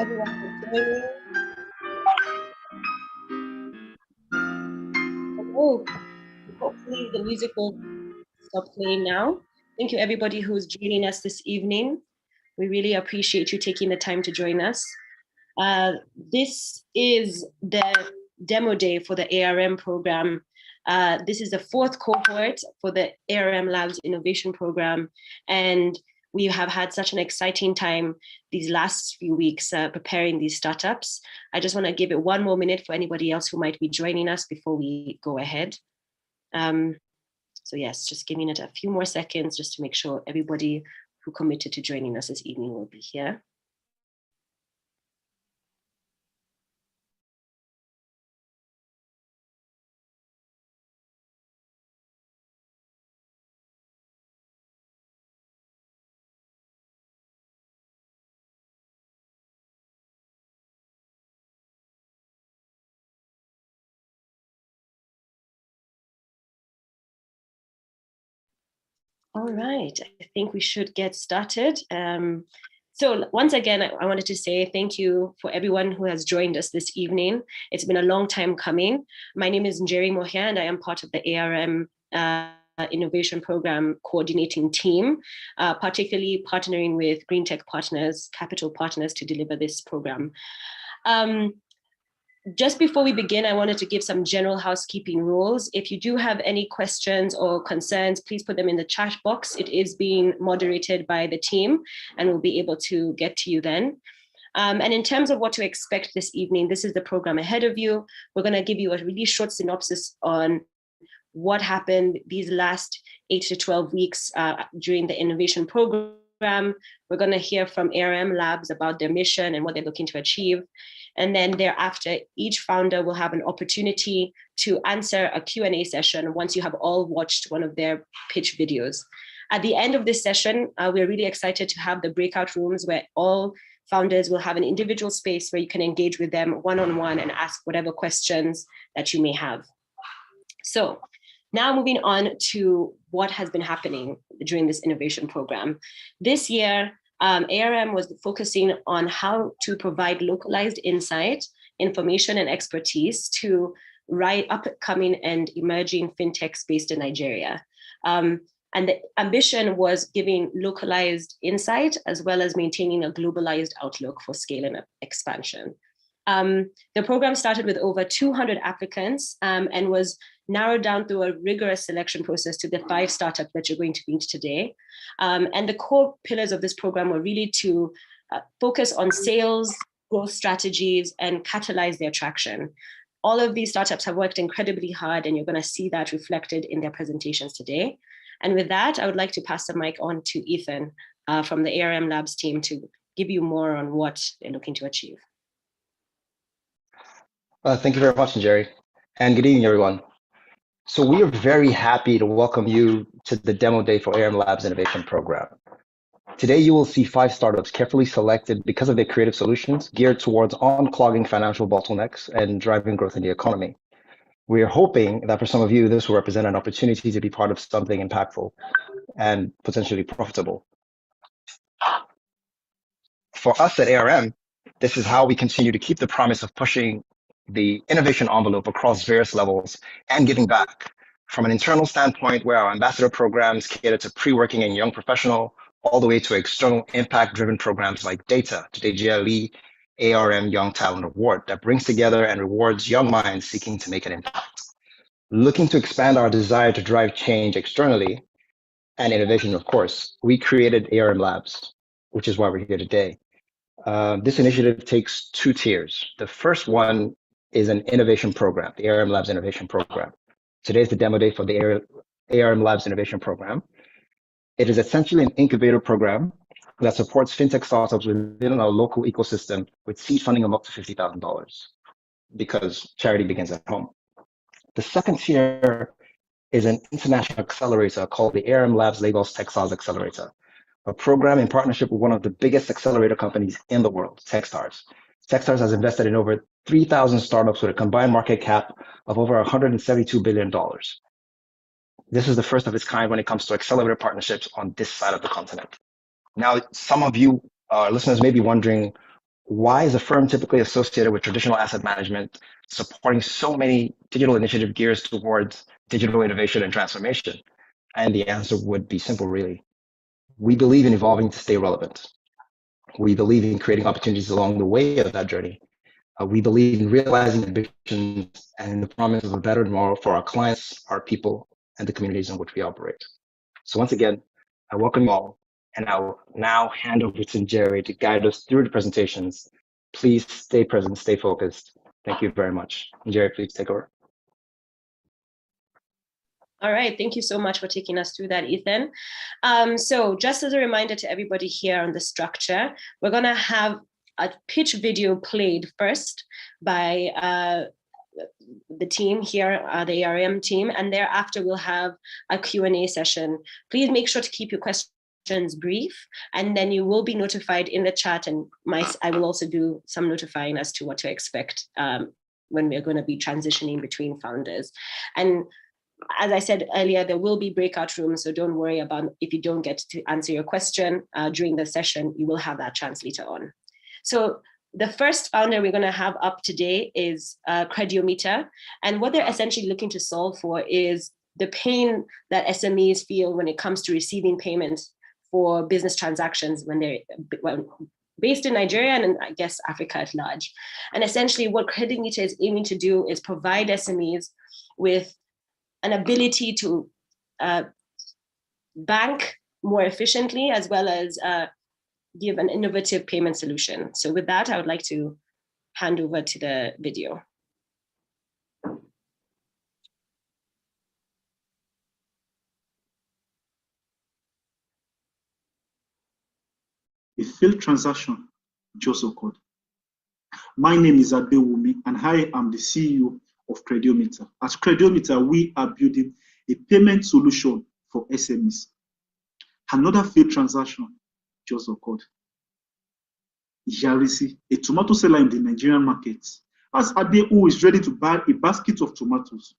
everyone for joining. Hello. Hopefully the music will stop playing now. Thank you everybody who's joining us this evening. We really appreciate you taking the time to join us. This is the demo day for the ARM program. This is the fourth cohort for the ARM Labs Innovation Program. And we have had such an exciting time these last few weeks preparing these startups. I just want to give it one more minute for anybody else who might be joining us before we go ahead. So yes, just giving it a few more seconds just to make sure everybody who committed to joining us this evening will be here. All right, I think we should get started. So once again, I wanted to say thank you for everyone who has joined us this evening. It's been a long time coming. My name is Njeri Mohia, and I am part of the ARM Innovation Program coordinating team, particularly partnering with Greentec Capital Partners to deliver this program. Just before we begin, I wanted to give some general housekeeping rules. If you do have any questions or concerns, please put them in the chat box. It is being moderated by the team and we'll be able to get to you then. And in terms of what to expect this evening, this is the program ahead of you. We're going to give you a really short synopsis on what happened these last 8 to 12 weeks during the innovation program. We're going to hear from ARM Labs about their mission and what they're looking to achieve. And then thereafter, each founder will have an opportunity to answer a Q&A session once you have all watched one of their pitch videos. At the end of this session, we're really excited to have the breakout rooms where all founders will have an individual space where you can engage with them one-on-one and ask whatever questions that you may have. So now moving on to what has been happening during this innovation program. This year, ARM was focusing on how to provide localized insight, information, and expertise to upcoming and emerging fintechs based in Nigeria. And the ambition was giving localized insight as well as maintaining a globalized outlook for scale and expansion. The program started with over 200 applicants and was narrowed down through a rigorous selection process to the 5 startups that you're going to meet today. And the core pillars of this program were really to focus on sales, growth strategies, and catalyze their traction. All of these startups have worked incredibly hard, and you're going to see that reflected in their presentations today. And with that, I would like to pass the mic on to Ethan from the ARM Labs team to give you more on what they're looking to achieve. Thank you very much, Njeri, and good evening, everyone. So we are very happy to welcome you to the demo day for ARM Labs Innovation Program. Today, you will see 5 startups carefully selected because of their creative solutions geared towards unclogging financial bottlenecks and driving growth in the economy. We are hoping that for some of you, this will represent an opportunity to be part of something impactful and potentially profitable. For us at ARM, this is how we continue to keep the promise of pushing the innovation envelope across various levels and giving back. From an internal standpoint, where our ambassador programs cater to pre-working and young professional, all the way to external impact-driven programs like DATA, today GLE, ARM Young Talent Award, that brings together and rewards young minds seeking to make an impact. Looking to expand our desire to drive change externally and innovation, of course, we created ARM Labs, which is why we're here today. This initiative takes 2 tiers. The first one is an innovation program, the ARM Labs Innovation Program. Today is the demo day for the ARM Labs Innovation Program. It is essentially an incubator program that supports fintech startups within our local ecosystem with seed funding of up to $50,000 because charity begins at home. The second tier is an international accelerator called the ARM Labs Lagos Textiles Accelerator, a program in partnership with one of the biggest accelerator companies in the world, Techstars. Techstars has invested in over 3,000 startups with a combined market cap of over $172 billion. This is the first of its kind when it comes to accelerator partnerships on this side of the continent. Now, some of you listeners may be wondering, Why is a firm typically associated with traditional asset management supporting so many digital initiative gears towards digital innovation and transformation? And the answer would be simple, really. We believe in evolving to stay relevant. We believe in creating opportunities along the way of that journey. We believe in realizing ambitions and the promise of a better tomorrow for our clients, our people, and the communities in which we operate. So once again, I welcome you all, and I'll now hand over to Jerry to guide us through the presentations. Please stay present, stay focused. Thank you very much. Jerry, please take over. All right, thank you so much for taking us through that, Ethan. So just as a reminder to everybody here on the structure, we're gonna have a pitch video played first by the team here, the ARM team, and thereafter we'll have a Q&A session. Please make sure to keep your questions brief, and then you will be notified in the chat, and I will also do some notifying as to what to expect when we're going to be transitioning between founders. And as I said earlier, there will be breakout rooms, so don't worry about if you don't get to answer your question during the session, you will have that chance later on. So the first founder we're going to have up today is Crediometer, and what they're essentially looking to solve for is the pain that SMEs feel when it comes to receiving payments for business transactions when they're based in Nigeria and I guess Africa at large. And essentially what Crediometer is aiming to do is provide SMEs with an ability to bank more efficiently, as well as give an innovative payment solution. So with that, I would like to hand over to the video. A failed transaction just occurred. My name is Adewumi, and I am the CEO of Crediometer. At Crediometer, we are building a payment solution for SMEs. Another failed transaction just occurred. Yarisi, a tomato seller in the Nigerian market, asked Ade who is ready to buy a basket of tomatoes.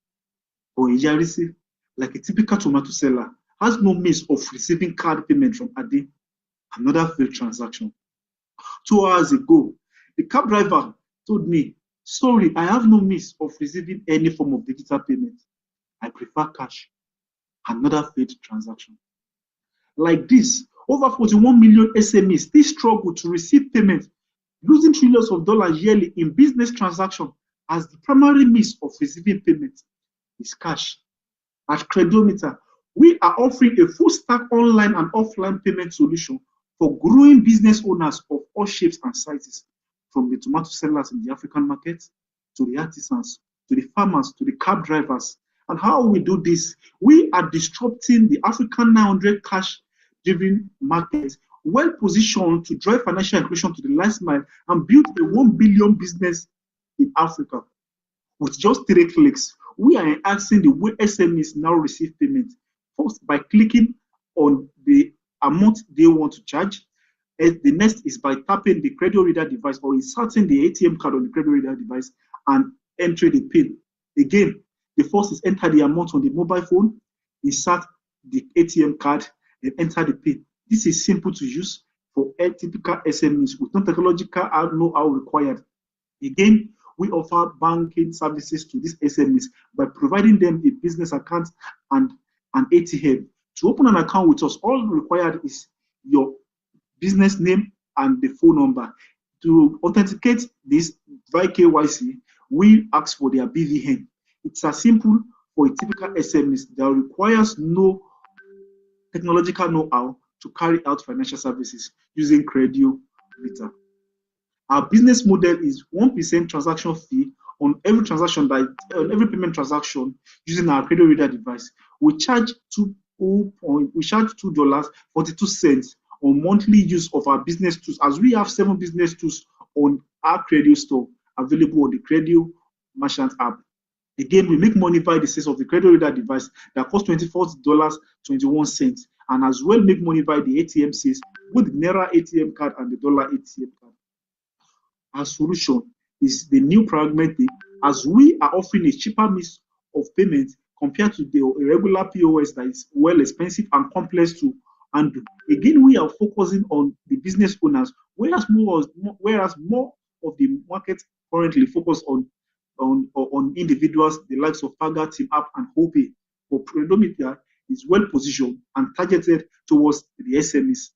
But Yarisi, like a typical tomato seller, has no means of receiving card payment from Ade. Another failed transaction. 2 hours ago, the cab driver told me, sorry, I have no means of receiving any form of digital payment. I prefer cash. Another failed transaction. Like this, over 41 million SMEs still struggle to receive payment, losing trillions of dollars yearly in business transactions as the primary means of receiving payment is cash. At Crediometer, we are offering a full stack online and offline payment solution for growing business owners of all shapes and sizes, from the tomato sellers in the African market, to the artisans, to the farmers, to the cab drivers. And how we do this? We are disrupting the African 900 cash-driven market, well positioned to drive financial inclusion to the last mile and build a 1 billion business in Africa. With just 3 clicks, we are enhancing the way SMEs now receive payment. First, by clicking on the amount they want to charge. The next is by tapping the credit reader device or inserting the ATM card on the credit reader device and entering the PIN. Again, the first is enter the amount on the mobile phone, insert the ATM card, and enter the PIN. This is simple to use for typical SMEs with no technological know-how required. Again, we offer banking services to these SMEs by providing them a business account and an ATM. To open an account with us, all required is your business name and the phone number. To authenticate this via KYC, we ask for their BVN. It's as simple for a typical SMEs that requires no technological know-how to carry out financial services using Crediometer. Our business model is 1% transaction fee on every transaction on every payment transaction using our credit reader device. We charge $2.42 on monthly use of our business tools, as we have 7 business tools on our Credio store available on the Credio Merchant app. Again, we make money via the sales of the credit reader device that costs $24.21, and as well make money via the ATM sales, both the Naira ATM card and the dollar ATM card. Our solution is the new pragmatic, as we are offering a cheaper means of payment compared to the regular POS that is well expensive and complex to handle. Again, we are focusing on the business owners, whereas more of the market currently focus on individuals, the likes of Paga, Team App, and Hope. For Predometer is well positioned and targeted towards the SMEs.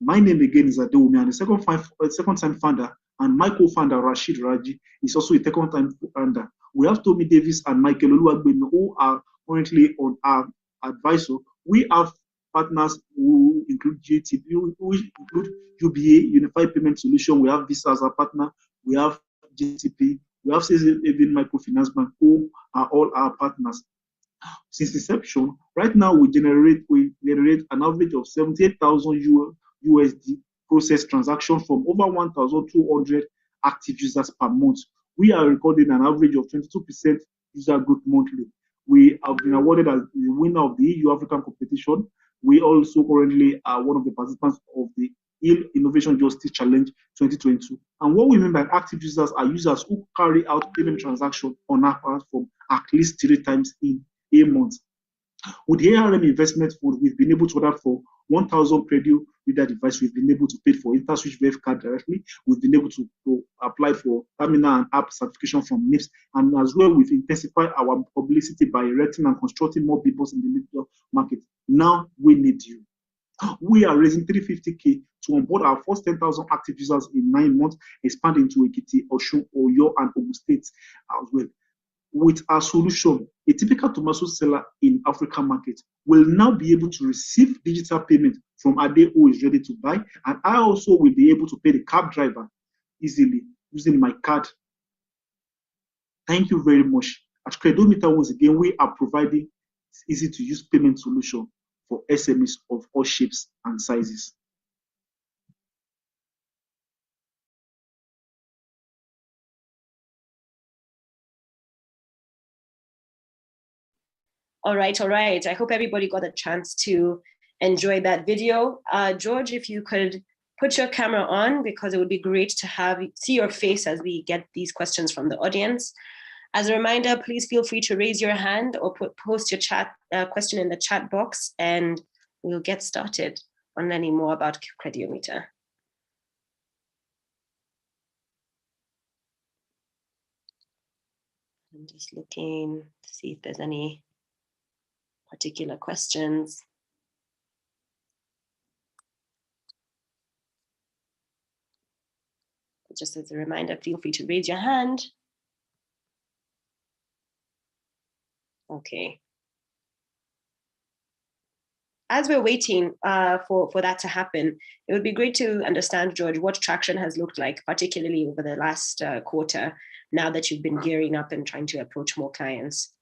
My name again is Adewumi. I'm the second-time founder, and my co-founder Rashid Raji is also a second-time founder. We have Tommy Davis and Michael Oluwagbemi, who are currently on our advisor. We have partners who include GTP, who include UBA, Unified Payment Solution. We have Visa as a partner. We have GTP. We have even Microfinance Bank, who are all our partners. Since inception, right now we generate an average of 78,000 USD processed transactions from over 1,200 active users per month. We are recording an average of 22% user growth monthly. We have been awarded as the winner of the EU African competition. We also currently are one of the participants of the Innovation Justice Challenge 2022. And what we mean by active users are users who carry out payment transactions on our platform at least 3 times in a month. With the ARM investment fund, we've been able to order for 1,000 credit reader devices. We've been able to pay for InterSwitch Verif card directly. We've been able to apply for terminal and app certification from NIPS. And as well, we've intensified our publicity by erecting and constructing more billboards in the digital market. Now we need you. We are raising 350K to onboard our first 10,000 active users in 9 months, expanding to Ekiti, Osun, Oyo, and Ogun states as well. With our solution, a typical tomato seller in African market will now be able to receive digital payment from Ade who is ready to buy, and I also will be able to pay the cab driver easily using my card. Thank you very much. At Credometer, once again, we are providing easy-to-use payment solution for SMEs of all shapes and sizes. All right. I hope everybody got a chance to enjoy that video. George, if you could put your camera on, because it would be great to see your face as we get these questions from the audience. As a reminder, please feel free to raise your hand or post your question in the chat box, and we'll get started on learning more about Crediometer. I'm just looking to see if there's any particular questions. Just as a reminder, feel free to raise your hand. Okay. As we're waiting for that to happen, it would be great to understand, George, what traction has looked like, particularly over the last quarter, now that you've been gearing up and trying to approach more clients.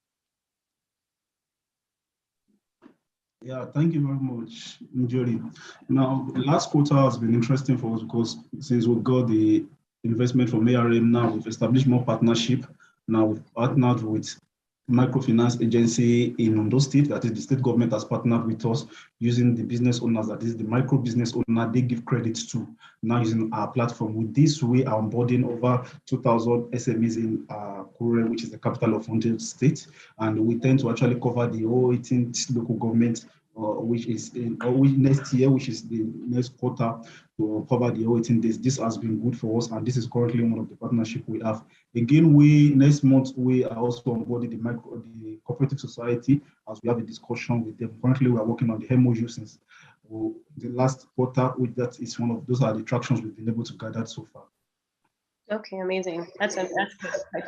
Yeah, thank you very much, Njeri. Now, the last quarter has been interesting for us because since we got the investment from ARM, now we've established more partnership. Now we've partnered with microfinance agency in Ondo State, that is the state government has partnered with us using the business owners, that is the micro business owner they give credits to, now using our platform. With this, we are onboarding over 2,000 SMEs in Cromer, which is the capital of Ondo State, and we tend to actually cover the whole 18th local government, which is next year, which is the next quarter, to cover the whole 18 days. This has been good for us, and this is currently one of the partnerships we have. Again, next month we are also onboarding the cooperative society, as we have a discussion with them. Currently, we are working on the MOU since the last quarter. With that, is one of those are the tractions we've been able to gather so far. Okay, amazing. That's quite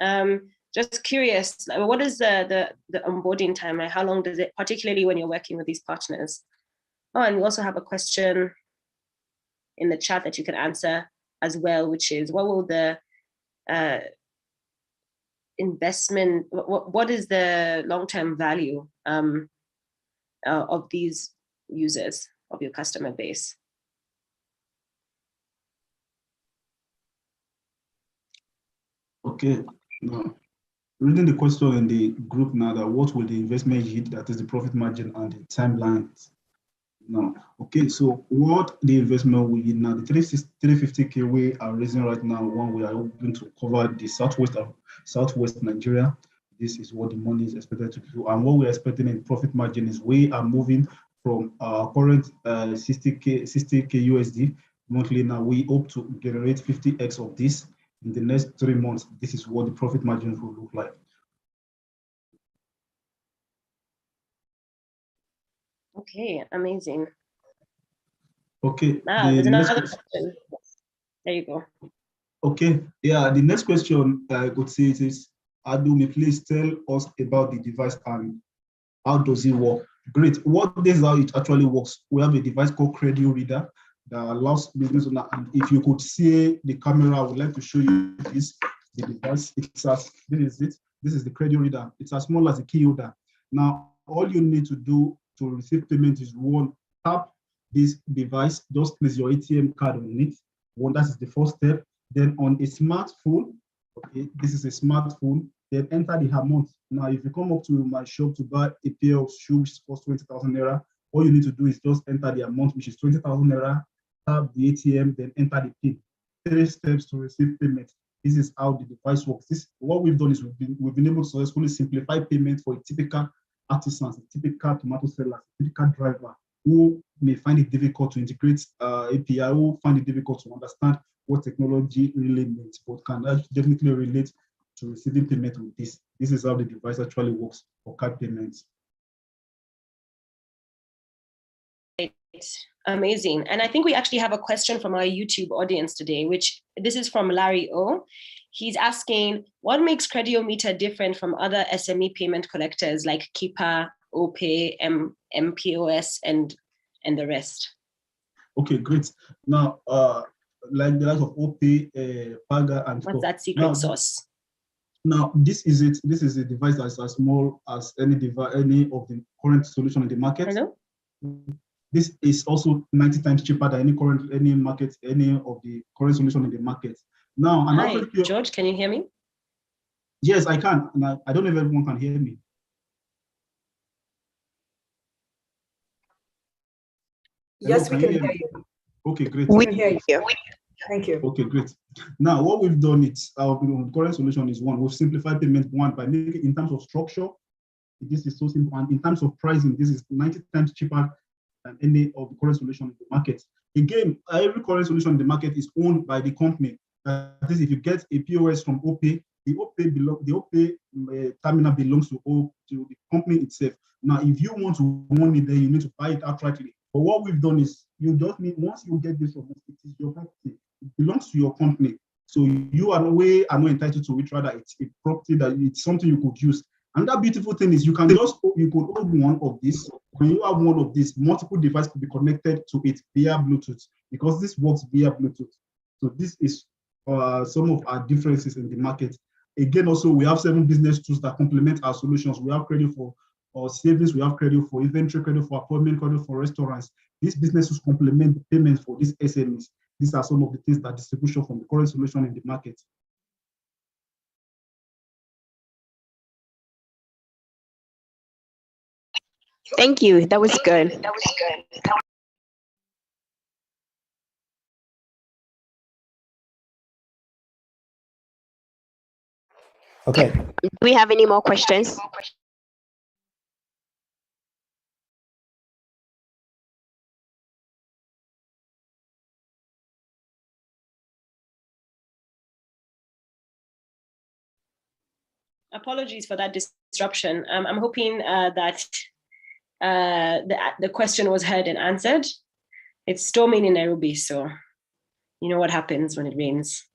important. Just curious, what is the onboarding time? Like, how long does it, particularly when you're working with these partners? Oh, and we also have a question in the chat that you can answer as well, which is, what will the investment, what is the long-term value of these users, of your customer base? Okay, now reading the question in the group now, that what will the investment yield, that is the profit margin and the timelines. Now, okay, so what the investment will yield now, the 350K we are raising right now, one we are hoping to cover the southwest Nigeria, this is what the money is expected to do. And what we're expecting in profit margin is we are moving from our current 60K USD monthly. Now we hope to generate 50x of this in the next 3 months. This is what the profit margins will look like. Okay, amazing. Okay. Now, there's another question. There you go. Okay, yeah, the next question I could say is, Adumi, please tell us about the device and how does it work? Great. What is how it actually works? We have a device called Credio Reader that allows business owner, and if you could see the camera, I would like to show you this, the device. It's as, this is it. This is the Credio Reader. It's as small as a key holder. Now, all you need to do to receive payment is one, tap this device, just place your ATM card on it. One, that is the first step. Then on a smartphone, okay, this is a smartphone, then enter the amount. Now, if you come up to my shop to buy a pair of shoes for 20,000 naira, all you need to do is just enter the amount, which is 20,000 naira, tap the ATM, then enter the PIN. 3 steps to receive payment. This is how the device works. What we've done is we've been able to successfully simplify payment for a typical artisan, a typical tomato seller, a typical driver who may find it difficult to integrate API, who find it difficult to understand what technology really means, but can definitely relate to receiving payment with this. This is how the device actually works for card payments. Amazing. And I think we actually have a question from our YouTube audience today, which this is from Larry O. He's asking, what makes Crediometer different from other SME payment collectors like Kepa, OPay, MPOS, and the rest? Okay, great. Now, like the likes of OPay, Paga, and what's that secret sauce? Now, this is it. This is a device that's as small as any device, any of the current solution in the market. Hello? This is also 90 times cheaper than any of the current solution in the market. Now, hi, George, can you hear me? Yes, I can. And I don't know if everyone can hear me. Yes, we can hear you. Okay, great. We can hear you. Thank you. Okay, great. Now, what we've done is our current solution is one. We've simplified payment one by making it in terms of structure. This is so simple. And in terms of pricing, this is 90 times cheaper than any of the current solution in the market. Again, every current solution in the market is owned by the company. That is, if you get a POS from OPay, the OPay terminal belongs to the company itself. Now, if you want to own it, then you need to buy it outrightly. But what we've done is you just need, once you get this from us, it is your property. It belongs to your company. So you are not entitled to it, rather it's a property that it's something you could use. And that beautiful thing is you could hold one of these. When you have one of these, multiple devices could be connected to it via Bluetooth, because this works via Bluetooth. So this is some of our differences in the market. Again, also we have 7 business tools that complement our solutions. We have credit for savings, we have credit for inventory, credit for appointment, credit for restaurants. These businesses complement the payments for these SMEs. These are some of the things that distribution from the current solution in the market. Thank you. That was good. Okay. Do we have any more questions? Apologies for that disruption. I'm hoping that the question was heard and answered. It's storming in Nairobi, so you know what happens when it rains.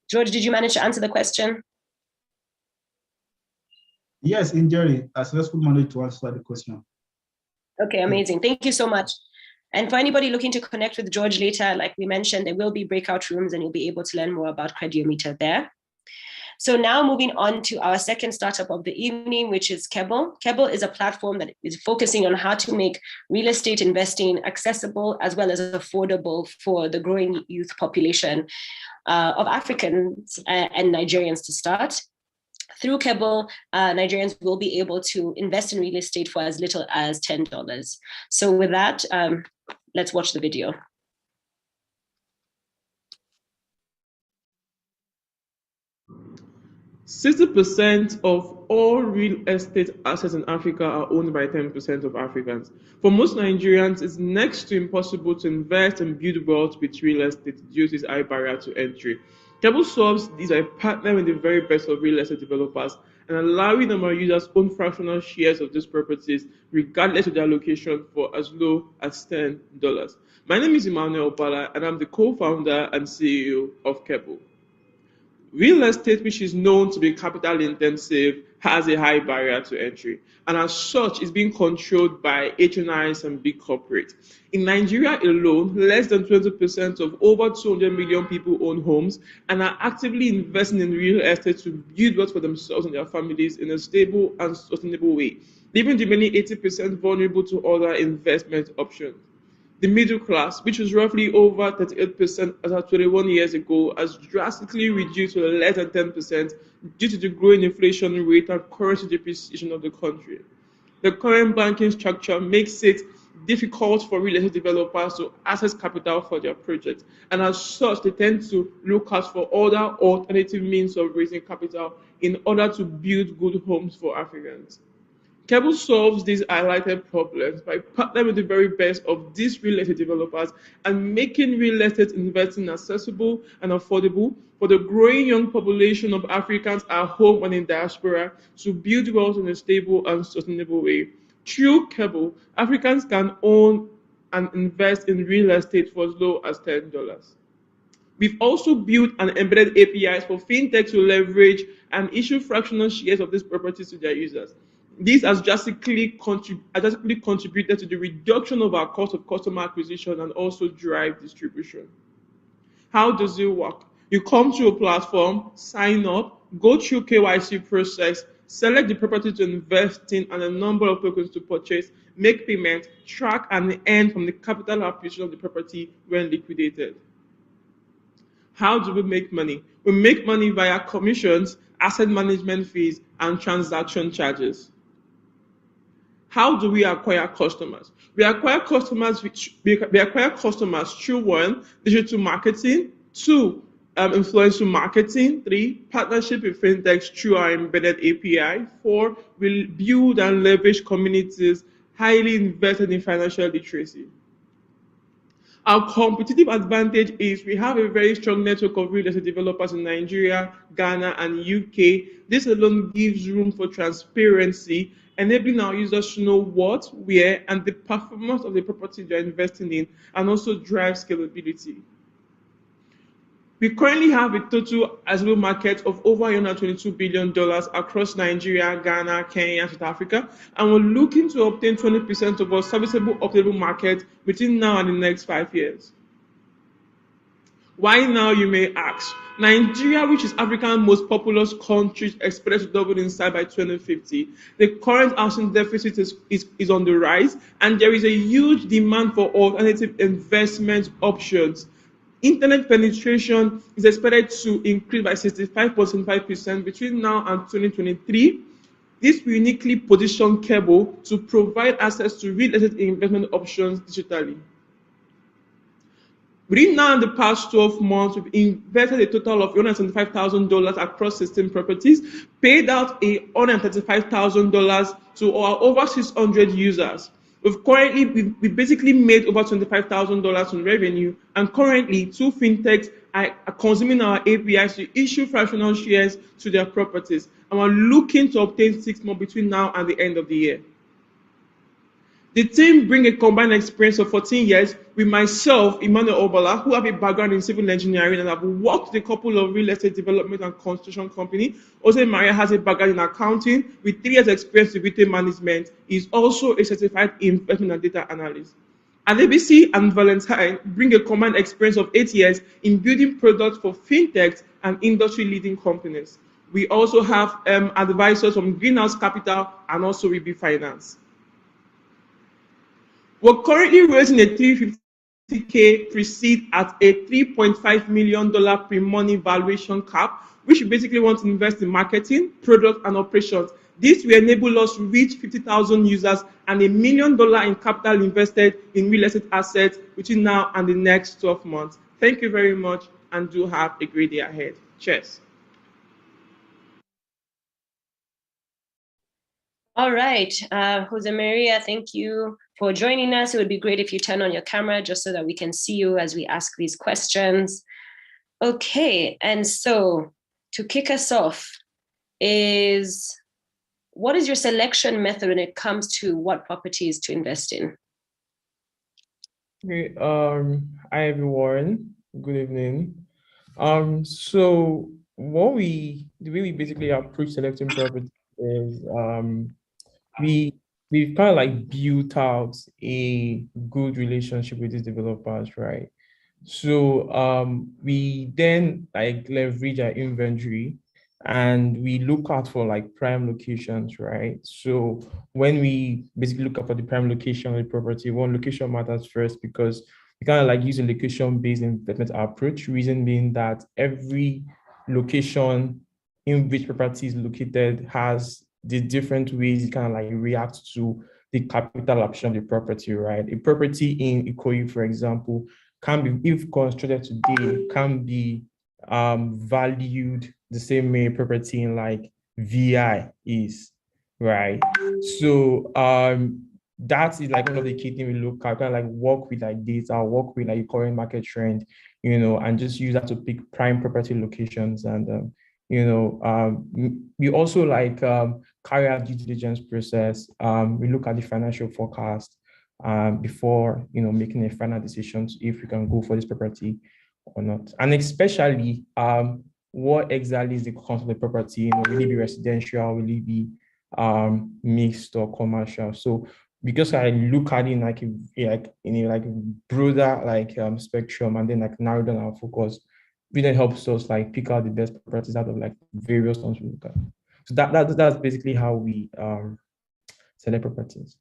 George, did you manage to answer the question? Yes, in Jerry, I successfully managed to answer the question. Okay, amazing. Thank you so much. And for anybody looking to connect with George later, like we mentioned, there will be breakout rooms and you'll be able to learn more about Crediometer there. So now moving on to our second startup of the evening, which is Keble. Keble is a platform that is focusing on how to make real estate investing accessible as well as affordable for the growing youth population of Africans and Nigerians to start. Through Keble, Nigerians will be able to invest in real estate for as little as $10. So with that, let's watch the video. 60% of all real estate assets in Africa are owned by 10% of Africans. For most Nigerians, it's next to impossible to invest and build wealth with real estate due to its high barrier to entry. Keble solves these by partnering with the very best of real estate developers and allowing them our users own fractional shares of these properties, regardless of their location, for as low as $10. My name is Emmanuel Opala, and I'm the co-founder and CEO of Keble. Real estate, which is known to be capital intensive, has a high barrier to entry, and as such is being controlled by HNIs and big corporates. In Nigeria alone, less than 20% of over 200 million people own homes and are actively investing in real estate to build wealth for themselves and their families in a stable and sustainable way, leaving the remaining 80% vulnerable to other investment options. The middle class, which was roughly over 38% as of 21 years ago, has drastically reduced to less than 10% due to the growing inflation rate and currency depreciation of the country. The current banking structure makes it difficult for real estate developers to access capital for their projects, and as such, they tend to look out for other alternative means of raising capital in order to build good homes for Africans. Keble solves these highlighted problems by partnering with the very best of these real estate developers and making real estate investing accessible and affordable for the growing young population of Africans at home and in diaspora to build wealth in a stable and sustainable way. Through Keble, Africans can own and invest in real estate for as low as $10. We've also built an embedded APIs for Fintechs to leverage and issue fractional shares of these properties to their users. This has drastically contributed to the reduction of our cost of customer acquisition and also drive distribution. How does it work? You come to a platform, sign up, go through KYC process, select the property to invest in and a number of tokens to purchase, make payment, track and earn from the capital appreciation of the property when liquidated. How do we make money? We make money via commissions, asset management fees, and transaction charges. How do we acquire customers? We acquire customers through 1, digital marketing, 2, influencer marketing, 3, partnership with Fintechs through our embedded API, 4, we build and leverage communities highly invested in financial literacy. Our competitive advantage is we have a very strong network of real estate developers in Nigeria, Ghana, and UK. This alone gives room for transparency, enabling our users to know what, where, and the performance of the property they're investing in, and also drive scalability. We currently have a total addressable market of over $122 billion across Nigeria, Ghana, Kenya, and South Africa, and we're looking to obtain 20% of our serviceable obtainable market between now and the next 5 years. Why now, you may ask? Nigeria, which is Africa's most populous country, is expected to double in size by 2050. The current housing deficit is on the rise, and there is a huge demand for alternative investment options. Internet penetration is expected to increase by 65.5% between now and 2023. This will uniquely position Keble to provide access to real estate investment options digitally. Within now and the past 12 months, we've invested a total of $175,000 across 16 properties, paid out $135,000 to our over 600 users. We basically made over $25,000 in revenue, and currently 2 fintechs are consuming our APIs to issue fractional shares to their properties, and we're looking to obtain 6 more between now and the end of the year. The team bring a combined experience of 14 years with myself, Emmanuel Opala, who have a background in civil engineering and have worked with a couple of real estate development and construction companies. Also, Maria has a background in accounting with 3 years experience in retail management. He's also a certified investment and data analyst. Adebisi and Valentine bring a combined experience of 8 years in building products for fintechs and industry-leading companies. We also have advisors from Greentec Capital and also Weeby Finance. We're currently raising a $350K pre-seed at a $3.5 million pre-money valuation cap, which we basically want to invest in marketing, product, and operations. This will enable us to reach 50,000 users and $1 million in capital invested in real estate assets between now and the next 12 months. Thank you very much, and do have a great day ahead. Cheers. All right, Jose Maria, thank you for joining us. It would be great if you turn on your camera just so that we can see you as we ask these questions. Okay, and so to kick us off what is your selection method when it comes to what properties to invest in? Okay, hi everyone. Good evening. So the way we basically approach selecting property is we we've kind of like built out a good relationship with these developers, right? So we then like leverage our inventory and we look out for like prime locations, right? So when we basically look out for the prime location of the property, one location matters first because we kind of like use a location-based investment approach, reason being that every location in which property is located has the different ways it kind of like react to the capital option of the property, right? A property in Ikoyi, for example, can be, if constructed today, can be valued the same way property in like VI is, right? So that is like one of the key things we look at, kind of like work with like data, work with like current market trend, and just use that to pick prime property locations. And we also like carry out due diligence process. We look at the financial forecast before making a final decision if we can go for this property or not. And especially what exactly is the content of the property? Will it be residential? Will it be mixed or commercial? So because I look at it in a broader spectrum and then like narrow down our focus, really helps us like pick out the best properties out of like various ones we look at. So that's basically how we select properties.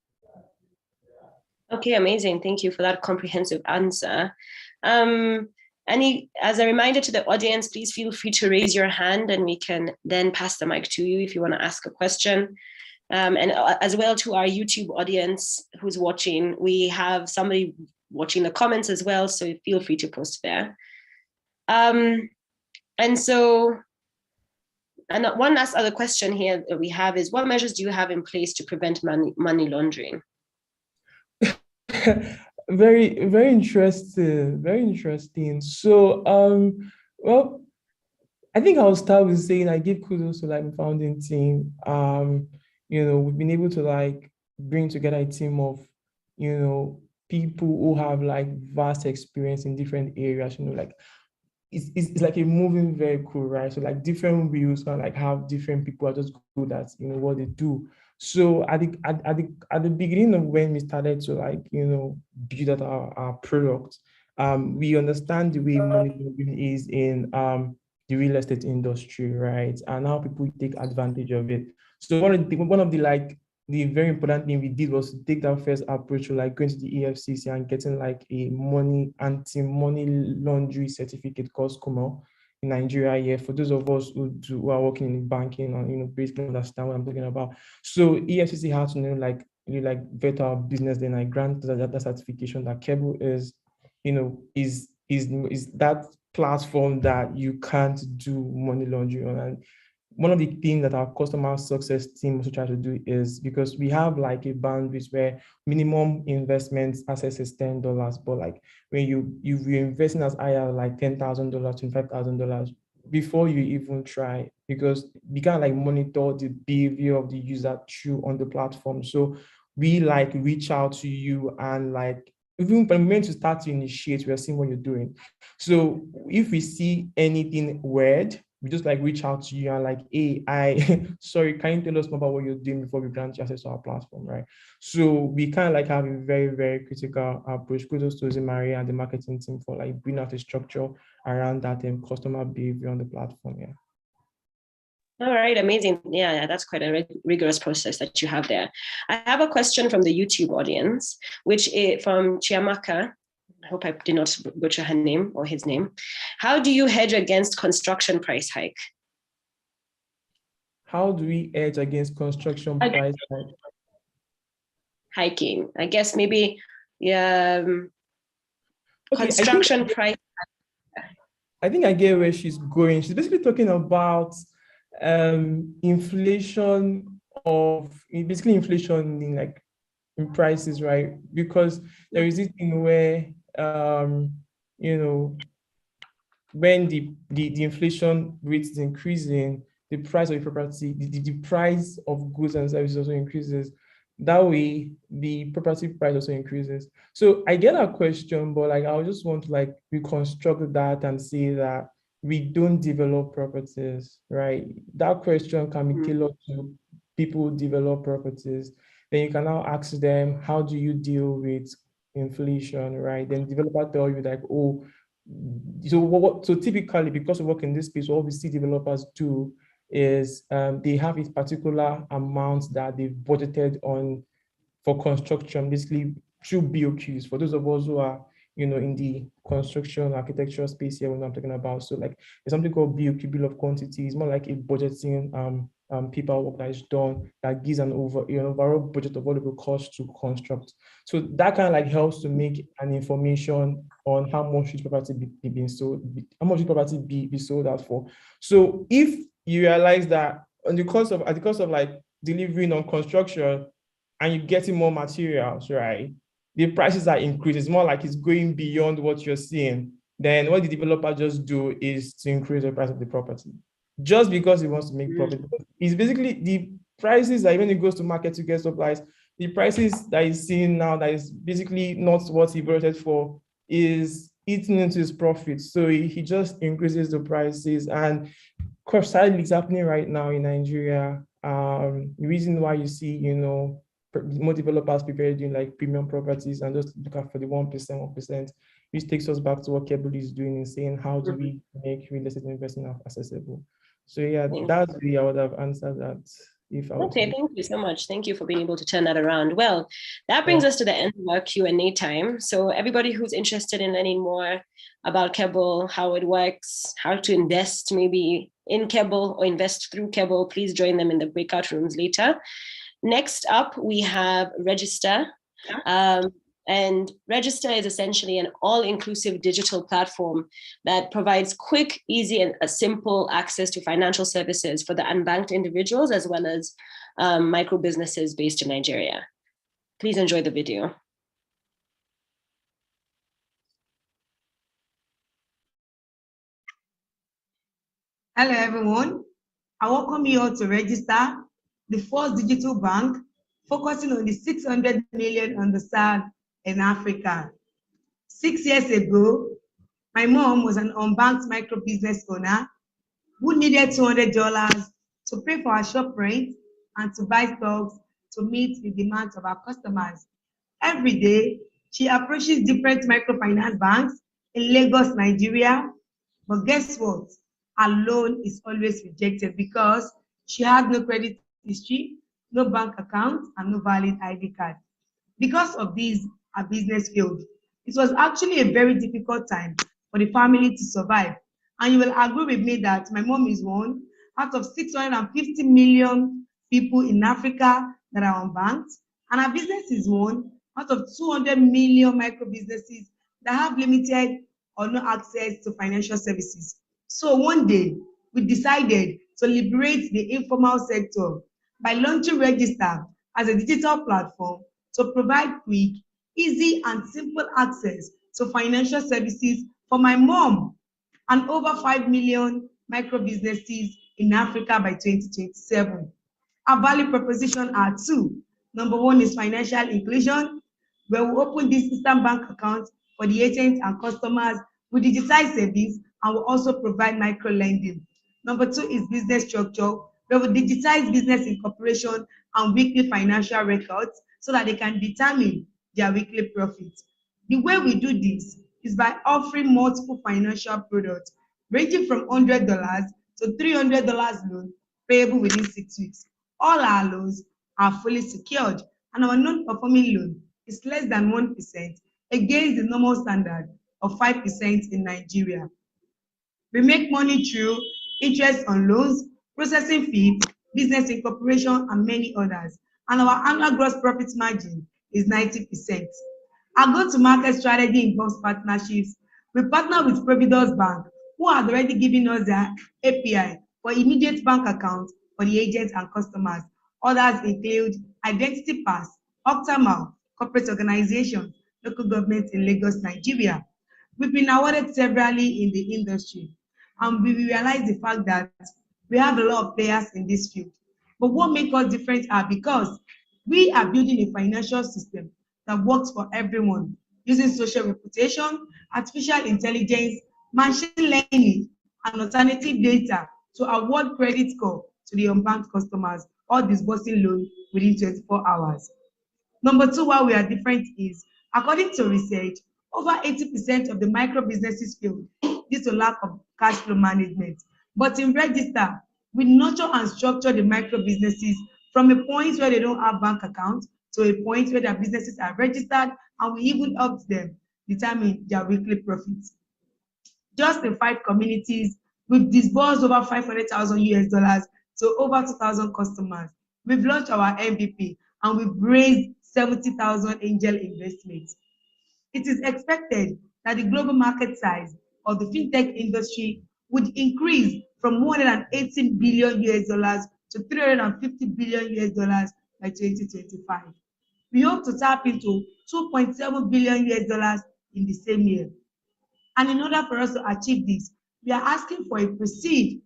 Okay, amazing. Thank you for that comprehensive answer. As a reminder to the audience, please feel free to raise your hand and we can then pass the mic to you if you want to ask a question. And as well to our YouTube audience who's watching, we have somebody watching the comments as well, so feel free to post there. And one last other question here that we have is, what measures do you have in place to prevent money laundering? Very, very interesting. Very interesting. So, well, I think I'll start with saying I give kudos to like the founding team. We've been able to like bring together a team of, people who have like vast experience in different areas. Like it's like a moving vehicle, right? So like different wheels can like have different people are just good at what they do. So at the beginning of when we started to like build out our product, we understand the way money laundering is in the real estate industry, right? And how people take advantage of it. So one of the like the very important thing we did was to take that first approach to like going to the EFCC and getting like a anti-money laundering certificate called Cromer in Nigeria. Yeah, for those of us who are working in banking and basically understand what I'm talking about. So EFCC had to like vet our business, then I grant that certification that Keble is that platform that you can't do money laundering on. And one of the things that our customer success team also try to do is, because we have like a bandwidth where minimum investment access is $10, but like when you're investing as high as like $10,000, $25,000 before you even try, because we can like monitor the behavior of the user through on the platform. So we like reach out to you and like even when we're meant to start to initiate, we are seeing what you're doing. So if we see anything weird, we just like reach out to you and like, hey, sorry, can you tell us more about what you're doing before we grant you access to our platform, right? So we kind of like have a very, very critical approach. Kudos to Jose Maria and the marketing team for like bringing out a structure around that and customer behavior on the platform, yeah. All right, amazing. Yeah, that's quite a rigorous process that you have there. I have a question from the YouTube audience, which is from Chiamaka. I hope I did not butcher her name or his name. How do you hedge against construction price hike? How do we hedge against construction price hike? Hiking? I guess maybe construction price. I think I get where she's going. She's basically talking about inflation of basically inflation in like in prices, right? Because there is this thing where you know, when the inflation rate is increasing, the price of the property, the price of goods and services also increases. That way, the property price also increases. So I get a question, but like I just want to like reconstruct that and say that we don't develop properties, right? That question can be tailored to people who develop properties. Then you can now ask them, how do you deal with inflation, right? Then developer tell you like, oh, so typically, because we work in this space, what we see developers do is they have a particular amount that they've budgeted on for construction, basically through BOQs. For those of us who are, in the construction architecture space here, when I'm talking about, so like there's something called BOQ, bill of quantity. It's more like a budgeting paperwork that is done that gives an overall budget of what it will cost to construct. So that kind of like helps to make an information on how much each property be sold, how much each property be sold out for. So if you realize that at the cost of like delivering on construction and you're getting more materials, right? The prices are increasing. It's more like it's going beyond what you're seeing. Then what the developer just do is to increase the price of the property just because he wants to make profit. It's basically the prices that when it goes to market to get supplies, the prices that he's seeing now that is basically not what he budgeted for is eating into his profits. So he just increases the prices. And sadly, it's happening right now in Nigeria. The reason why you see, more developers prepare doing like premium properties and just look out for the 1%, which takes us back to what Keble is doing and saying, how do we make real estate investing accessible? So yeah, that's the way I would have answered that. Okay, thank you so much. Thank you for being able to turn that around. Well, that brings us to the end of our Q&A time. So everybody who's interested in learning more about Keble, how it works, how to invest maybe in Keble or invest through Keble, please join them in the breakout rooms later. Next up, we have Register. And Register is essentially an all-inclusive digital platform that provides quick, easy, and a simple access to financial services for the unbanked individuals as well as micro businesses based in Nigeria. Please enjoy the video. Hello, everyone. I welcome you all to Register, the first digital bank focusing on the 600 million underserved in Africa. 6 years ago, my mom was an unbanked micro business owner who needed $200 to pay for her shop rent and to buy stocks to meet the demands of our customers. Every day, she approaches different microfinance banks in Lagos, Nigeria, but guess what? Her loan is always rejected because she had no credit history, no bank account, and no valid ID card. Because of this, her business failed. It was actually a very difficult time for the family to survive. And you will agree with me that my mom is one out of 650 million people in Africa that are unbanked. And her business is one out of 200 million micro businesses that have limited or no access to financial services. So one day, we decided to liberate the informal sector by launching Register as a digital platform to provide quick, easy, and simple access to financial services for my mom and over 5 million micro businesses in Africa by 2027. Our value proposition are two. Number one is financial inclusion, where we open this instant bank account for the agents and customers. We digitize service and we also provide micro lending. Number two is business structure, where we digitize business incorporation and weekly financial records so that they can determine their weekly profits. The way we do this is by offering multiple financial products ranging from $100 to $300 loan payable within 6 weeks. All our loans are fully secured and our non-performing loan is less than 1% against the normal standard of 5% in Nigeria. We make money through interest on loans, processing fees, business incorporation, and many others. And our annual gross profit margin is 90%. Our go-to-market strategy involves partnerships. We partner with Providence Bank, who has already given us their API for immediate bank accounts for the agents and customers. Others include Identity Pass, Octamal, corporate organizations, local governments in Lagos, Nigeria. We've been awarded severally in the industry, and we realize the fact that we have a lot of players in this field. But what makes us different are because we are building a financial system that works for everyone using social reputation, artificial intelligence, machine learning, and alternative data to award credit score to the unbanked customers or disbursing loan within 24 hours. Number two, why we are different is, according to research, over 80% of the micro businesses fail due to lack of cash flow management. But in Register, we nurture and structure the micro businesses from a point where they don't have bank accounts to a point where their businesses are registered, and we even help them determine their weekly profits. Just in 5 communities, we've disbursed over 500,000 US dollars to over 2,000 customers. We've launched our MVP and we've raised 70,000 angel investments. It is expected that the global market size of the fintech industry would increase from 118 billion US dollars to 350 billion US dollars by 2025. We hope to tap into 2.7 billion US dollars in the same year. And in order for us to achieve this, we are asking for a proceed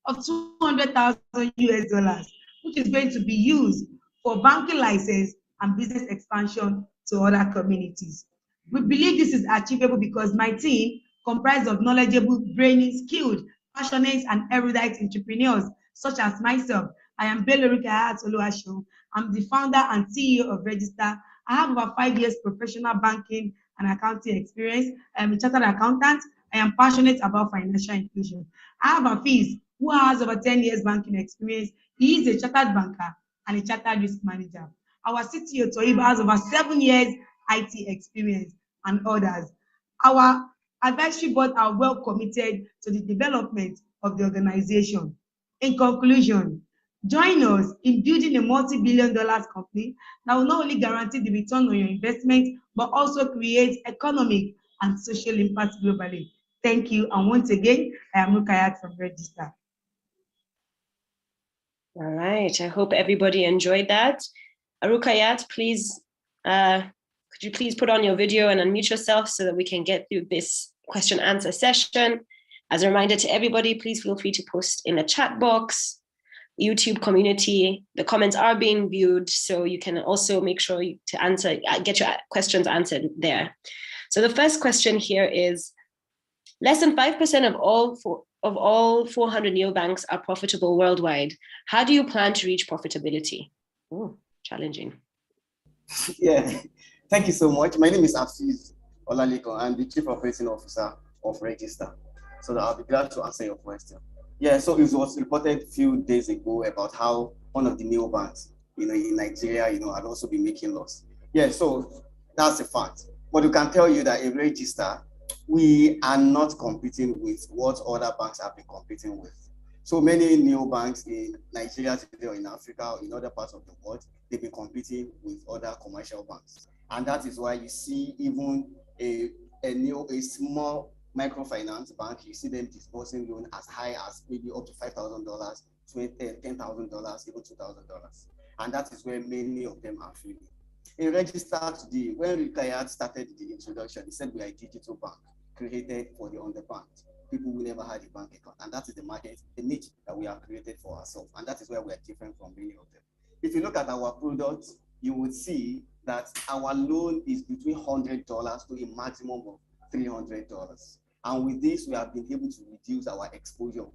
of 200,000 US dollars, which is going to be used for banking license and business expansion to other communities. We believe this is achievable because my team, comprised of knowledgeable, brainy, skilled, passionate, and erudite entrepreneurs, such as myself, I am Bello Rukayat Oluwasho. I'm the founder and CEO of Register. I have over 5 years professional banking and accounting experience. I am a chartered accountant. I am passionate about financial inclusion. I have a Hafiz, who has over 10 years banking experience. He is a chartered banker and a chartered risk manager. Our CTO, Toju, has over 7 years IT experience, and others. Our advisory board are well committed to the development of the organization. In conclusion, join us in building a multi-billion-dollar company that will not only guarantee the return on your investment, but also create economic and social impact globally. Thank you. And once again, I am Rukayat from Register. All right. I hope everybody enjoyed that. Rukayat, please, could you please put on your video and unmute yourself so that we can get through this question answer session? As a reminder to everybody, please feel free to post in the chat box. YouTube community, the comments are being viewed, so you can also make sure to answer, get your questions answered there. So the first question here is, less than 5% of all 400 neobanks are profitable worldwide. How do you plan to reach profitability? Oh, challenging. Yeah, thank you so much. My name is Hafiz Olaliko. I'm the Chief Operating Officer of Register. So I'll be glad to answer your question. Yeah, so it was reported a few days ago about how one of the neobanks, in Nigeria, had also been making loss. Yeah, so that's a fact. But we can tell you that in Register, we are not competing with what other banks have been competing with. So many neobanks in Nigeria today, or in Africa, or in other parts of the world, they've been competing with other commercial banks. And that is why you see even a small microfinance bank, you see them disbursing loan as high as maybe up to $5,000, $10,000, even $2,000. And that is where many of them are failing. In Register today, when Rukayat started the introduction, he said we are a digital bank created for the underbanked, people who never had a bank account. And that is the market, the niche that we have created for ourselves. And that is where we are different from many of them. If you look at our products, you would see that our loan is between $100 to a maximum of $300. And with this, we have been able to reduce our exposure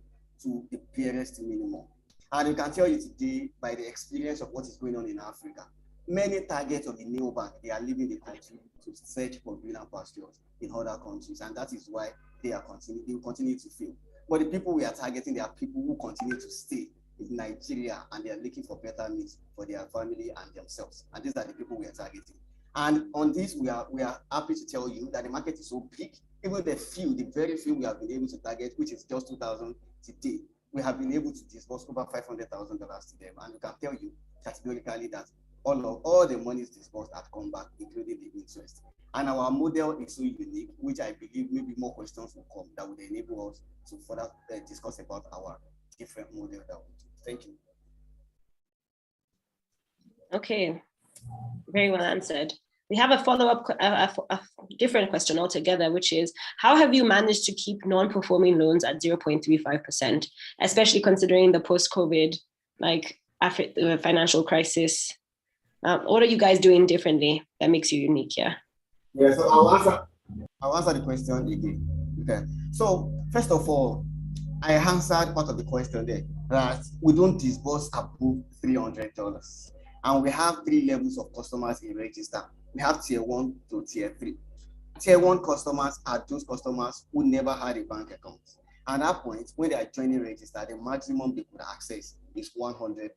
to the barest minimum. And we can tell you today, by the experience of what is going on in Africa, many targets of the neobank, they are leaving the country to search for greener pastures in other countries. And that is why they will continue to fail. But the people we are targeting, they are people who continue to stay in Nigeria, and they are looking for better needs for their family and themselves. And these are the people we are targeting. And on this, we are happy to tell you that the market is so big. Even the very few we have been able to target, which is just 2,000 today, we have been able to disburse over $500,000 to them. And we can tell you categorically that all the monies disbursed have come back, including the interest. And our model is so unique, which I believe maybe more questions will come that would enable us to further discuss about our different model that we do. Thank you. Okay, very well answered. We have a follow-up, a different question altogether, which is, how have you managed to keep non-performing loans at 0.35%, especially considering the post-COVID, like financial crisis? What are you guys doing differently that makes you unique here? Yeah, so I'll answer the question again. Okay. So first of all, I answered part of the question there that we don't disburse above $300, and we have 3 levels of customers in register. We have tier 1 to tier 3. Tier 1 customers are those customers who never had a bank account. At that point, when they are joining register, the maximum they could access is $100.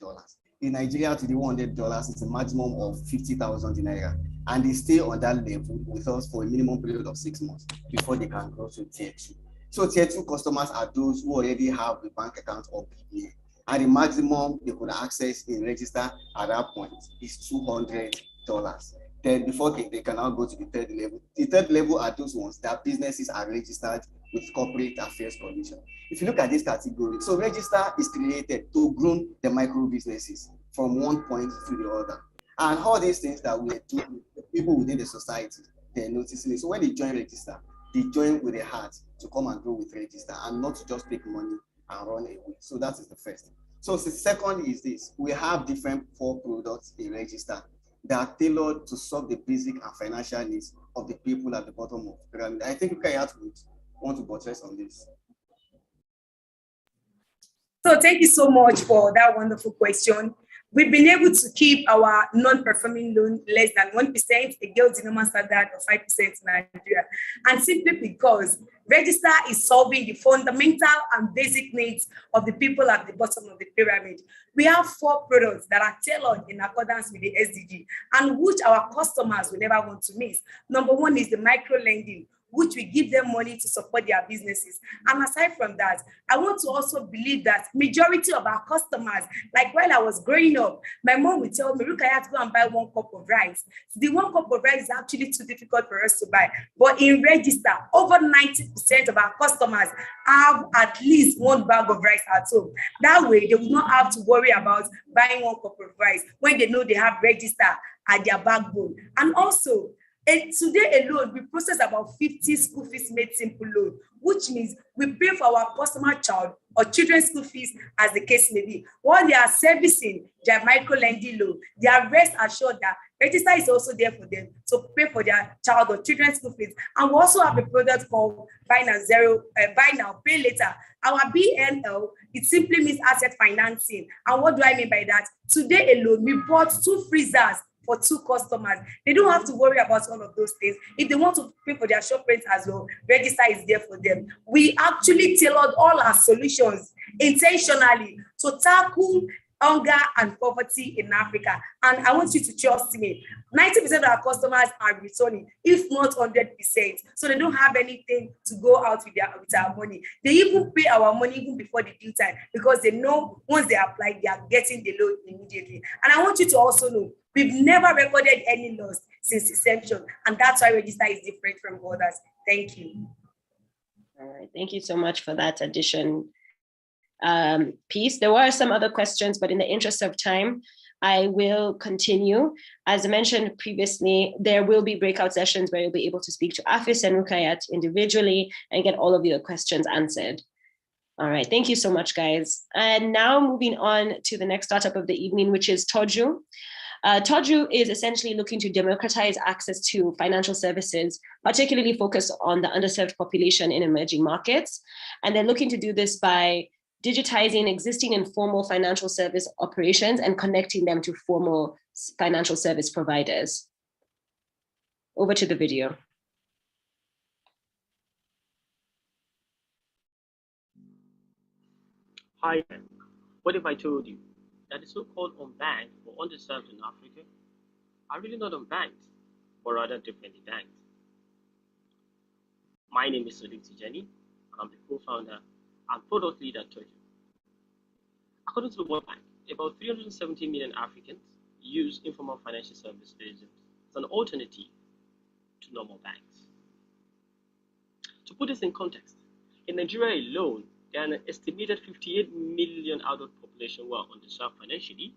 In Nigeria, today, $100 is a maximum of 50,000 naira, and they stay on that level with us for a minimum period of 6 months before they can go to tier 2. So tier 2 customers are those who already have a bank account or BVN, and the maximum they could access in register at that point is $200. Then before they can now go to the third level. The third level are those ones that businesses are registered with Corporate Affairs Commission. If you look at this category, so register is created to groom the micro businesses from one point to the other. And all these things that we do, the people within the society, they're noticing it. So when they join register, they join with a heart to come and grow with register and not to just take money and run away. So that is the first. So the second is this: we have different 4 products in register that are tailored to solve the basic and financial needs of the people at the bottom of the pyramid. I think Kayat would want to buttress on this. So thank you so much for that wonderful question. We've been able to keep our non-performing loan less than 1%, against the normal standard of 5% in Nigeria. And simply because register is solving the fundamental and basic needs of the people at the bottom of the pyramid. We have 4 products that are tailored in accordance with the SDG and which our customers will never want to miss. Number 1 is the micro lending, which we give them money to support their businesses. And aside from that, I want to also believe that majority of our customers, like while I was growing up, my mom would tell me, look, I have to go and buy 1 cup of rice. The 1 cup of rice is actually too difficult for us to buy. But in register, over 90% of our customers have at least 1 bag of rice at home. That way, they will not have to worry about buying 1 cup of rice when they know they have register at their backbone. And also, today alone, we process about 50 school fees made simple loan, which means we pay for our customer child or children's school fees as the case may be. While they are servicing their micro lending loan, they are rest assured that register is also there for them to pay for their child or children's school fees. And we also have a product called Buy Now, Pay Later. Our BNL, it simply means asset financing. And what do I mean by that? Today alone, we bought 2 freezers for 2 customers. They don't have to worry about all of those things. If they want to pay for their shop rent as well, register is there for them. We actually tailored all our solutions intentionally to tackle hunger and poverty in Africa. And I want you to trust me, 90% of our customers are returning, if not 100%. So they don't have anything to go out with our money. They even pay our money even before the due time because they know once they apply, they are getting the loan immediately. And I want you to also know, we've never recorded any loss since inception, and that's why register is different from others. Thank you. All right, thank you so much for that addition piece. There were some other questions, but in the interest of time, I will continue. As I mentioned previously, there will be breakout sessions where you'll be able to speak to Afis and Rukayat individually and get all of your questions answered. All right, thank you so much, guys. And now moving on to the next startup of the evening, which is Toju. Toju is essentially looking to democratize access to financial services, particularly focused on the underserved population in emerging markets. And they're looking to do this by digitizing existing informal financial service operations and connecting them to formal financial service providers. Over to the video. Hi, what if I told you that the so-called unbanked or underserved in Africa are really not unbanked, but rather differently banked? My name is Sadiq Tijani, and I'm the co-founder and product leader at Toju. According to the World Bank, about 370 million Africans use informal financial services as an alternative to normal banks. To put this in context, in Nigeria alone, there are an estimated 58 million adult population who are underserved financially,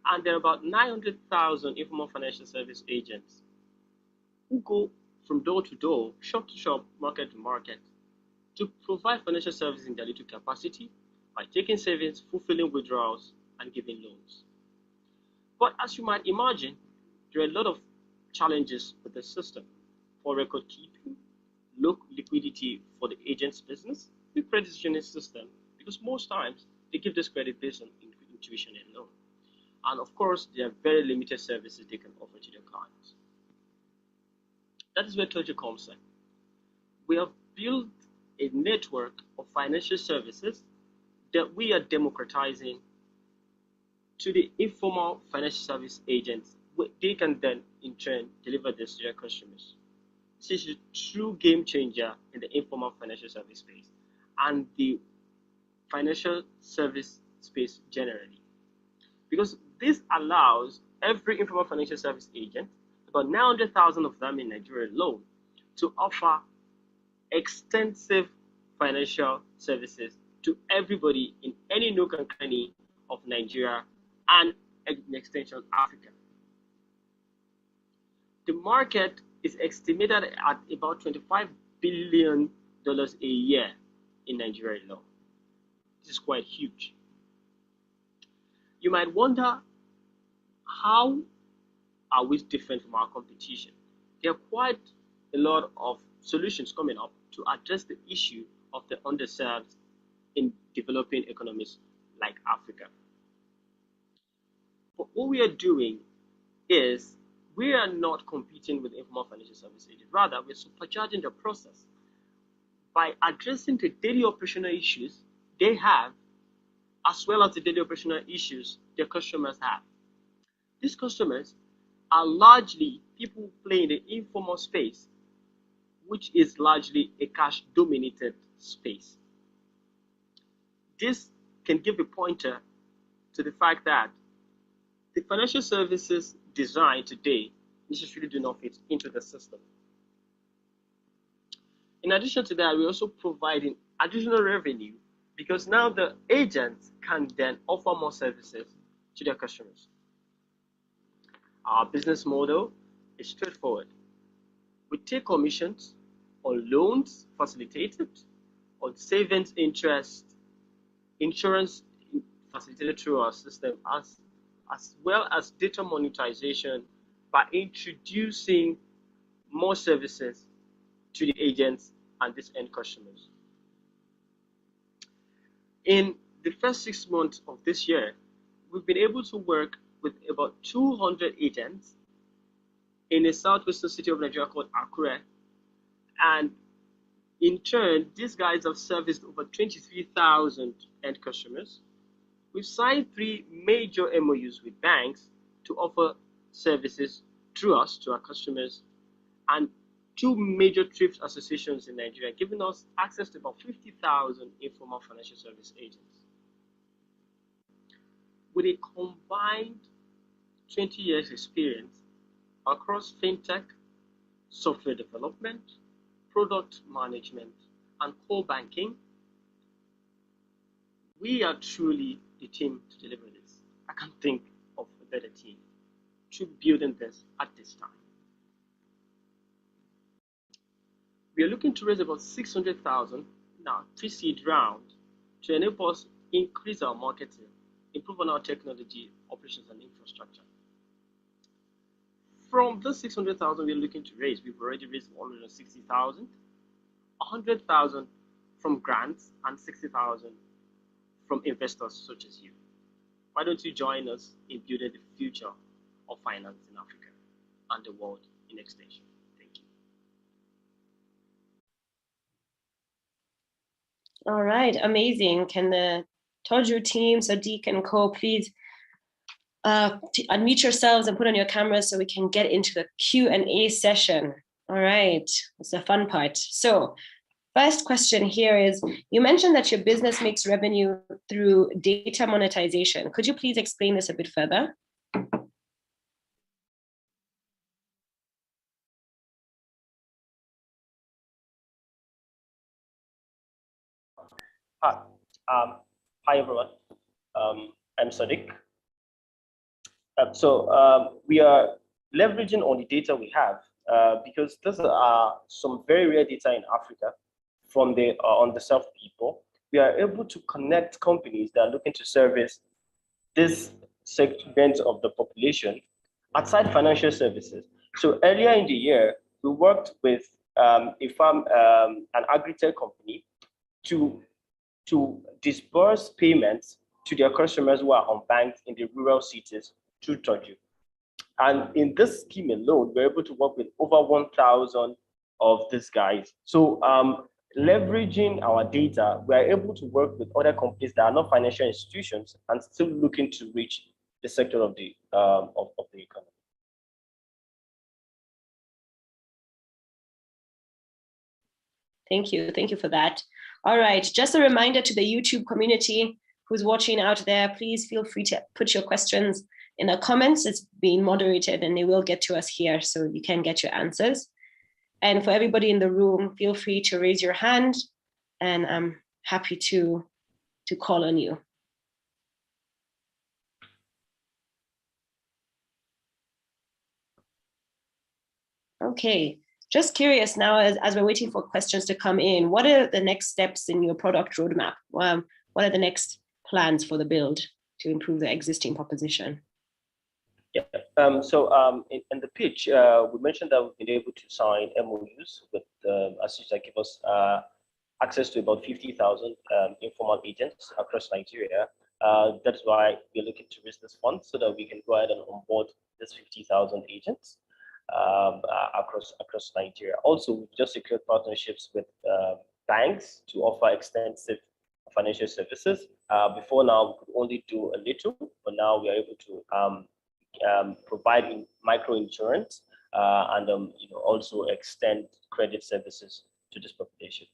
And there are about 900,000 informal financial service agents who go from door to door, shop to shop, market to market, to provide financial services in their little capacity by taking savings, fulfilling withdrawals, and giving loans. But as you might imagine, there are a lot of challenges with the system. Poor record keeping, low liquidity for the agent's business, the credit union system, because most times they give this credit based on intuition alone. And of course, there are very limited services they can offer to their clients. That is where Toju comes in. We have built a network of financial services that we are democratizing to the informal financial service agents. They can then, in turn, deliver this to their customers. This is a true game changer in the informal financial service space and the financial service space generally. Because this allows every informal financial service agent, about 900,000 of them in Nigeria alone, to offer extensive financial services to everybody in any nook and cranny of Nigeria and an extension of Africa. The market is estimated at about $25 billion a year in Nigeria alone. This is quite huge. You might wonder, how are we different from our competition? There are quite a lot of solutions coming up to address the issue of the underserved in developing economies like Africa. But what we are doing is we are not competing with informal financial service agents. Rather, we're supercharging the process by addressing the daily operational issues they have, as well as the daily operational issues their customers have. These customers are largely people who play in the informal space, which is largely a cash-dominated space. This can give a pointer to the fact that the financial services designed today necessarily do not fit into the system. In addition to that, we're also providing additional revenue because now the agents can then offer more services to their customers. Our business model is straightforward. We take commissions on loans facilitated, on savings interest, insurance facilitated through our system, as well as data monetization by introducing more services to the agents and these end customers. In the first 6 months of this year, we've been able to work with about 200 agents in a southwestern city of Nigeria called Cromer, and in turn, these guys have serviced over 23,000 end customers. We've signed 3 major MOUs with banks to offer services through us to our customers, and 2 major thrift associations in Nigeria, giving us access to about 50,000 informal financial service agents. With a combined 20 years experience across fintech, software development, product management, and core banking, we are truly the team to deliver this. I can't think of a better team to building this at this time. We are looking to raise about 600,000 now pre-seed round to enable us increase our marketing, improve on our technology, operations, and infrastructure. From the 600,000 we're looking to raise, we've already raised 160,000, 100,000 from grants, and 60,000 from investors such as you. Why don't you join us in building the future of finance in Africa and the world in extension? Thank you. All right, amazing. Can the Toju team, Sadiq and Co, please unmute yourselves and put on your cameras so we can get into the Q&A session. All right, it's the fun part. So first question here is, you mentioned that your business makes revenue through data monetization. Could you please explain this a bit further? Hi everyone. I'm Sadiq. We are leveraging on the data we have because these are some very rare data in Africa from the underserved people. We are able to connect companies that are looking to service this segment of the population outside financial services. So earlier in the year, we worked with an agri-tech company to disburse payments to their customers who are unbanked in the rural cities through Toju. And in this scheme alone, we're able to work with over 1,000 of these guys. So leveraging our data, we're able to work with other companies that are not financial institutions and still looking to reach the sector of the economy. Thank you for that. All right, just a reminder to the YouTube community who's watching out there, please feel free to put your questions in the comments. It's being moderated and they will get to us here so you can get your answers. And for everybody in the room, feel free to raise your hand and I'm happy to call on you. Okay, just curious now as we're waiting for questions to come in, what are the next steps in your product roadmap? What are the next plans for the build to improve the existing proposition? Yeah. In the pitch, we mentioned that we've been able to sign MOUs with associates that give us access to about 50,000 informal agents across Nigeria. That's why we're looking to raise this fund so that we can go ahead and onboard this 50,000 agents across Nigeria. Also, we've just secured partnerships with banks to offer extensive financial services. Before now, we could only do a little, but now we are able to provide micro insurance and also extend credit services to this population.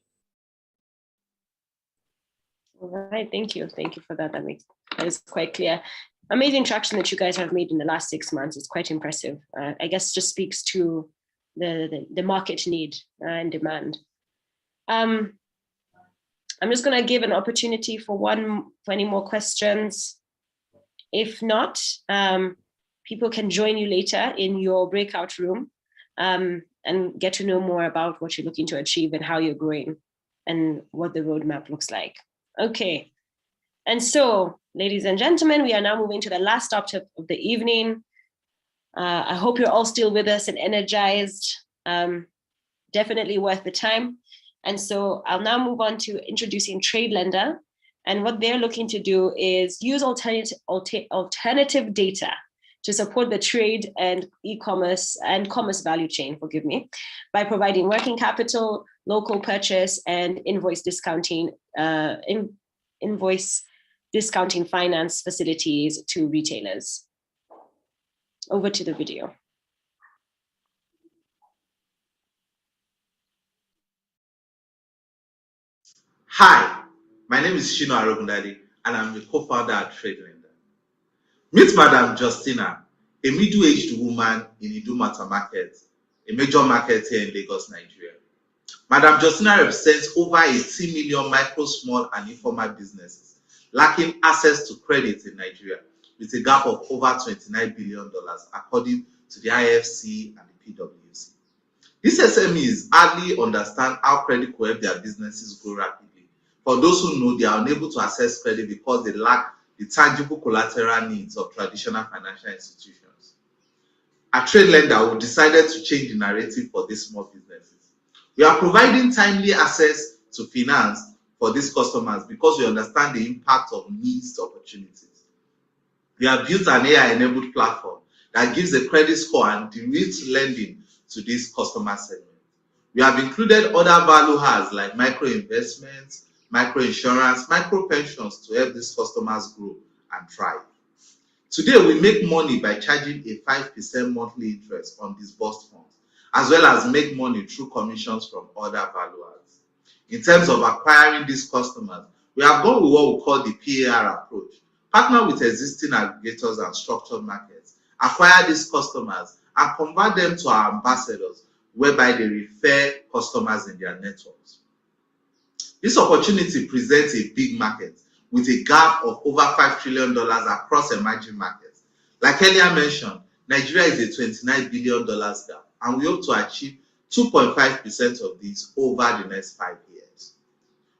All right, thank you for that. That is quite clear. Amazing traction that you guys have made in the last 6 months. It's quite impressive. I guess just speaks to the market need and demand. I'm just going to give an opportunity for any more questions. If not, people can join you later in your breakout room and get to know more about what you're looking to achieve and how you're growing and what the roadmap looks like. Okay. And so, ladies and gentlemen, we are now moving to the last stop of the evening. I hope you're all still with us and energized. Definitely worth the time. And so I'll now move on to introducing TradeLender. And what they're looking to do is use alternative data to support the trade and e-commerce and commerce value chain, by providing working capital, local purchase, and invoice discounting finance facilities to retailers. Over to the video. Hi, my name is Shino Arogundade, and I'm the co-founder at TradeLender. Meet Madam Justina, a middle-aged woman in Idumota Market, a major market here in Lagos, Nigeria. Madam Justina represents over 18 million micro, small, and informal businesses lacking access to credit in Nigeria, with a gap of over $29 billion, according to the IFC and the PwC. These SMEs hardly understand how credit could help their businesses grow rapidly. For those who know, they are unable to access credit because they lack the tangible collateral needs of traditional financial institutions. At TradeLender, we decided to change the narrative for these small businesses. We are providing timely access to finance for these customers because we understand the impact of missed opportunities. We have built an AI-enabled platform that gives a credit score and de-risks lending to this customer segment. We have included other value adds like micro investments, micro insurance, micro pensions to help these customers grow and thrive. Today, we make money by charging a 5% monthly interest on disbursed funds, as well as make money through commissions from other value adds. In terms of acquiring these customers, we have gone with what we call the PAR approach. Partner with existing aggregators and structured markets, acquire these customers, and convert them to our ambassadors, whereby they refer customers in their networks. This opportunity presents a big market with a gap of over $5 trillion across emerging markets. Like earlier mentioned, Nigeria is a $29 billion gap, and we hope to achieve 2.5% of this over the next 5 years.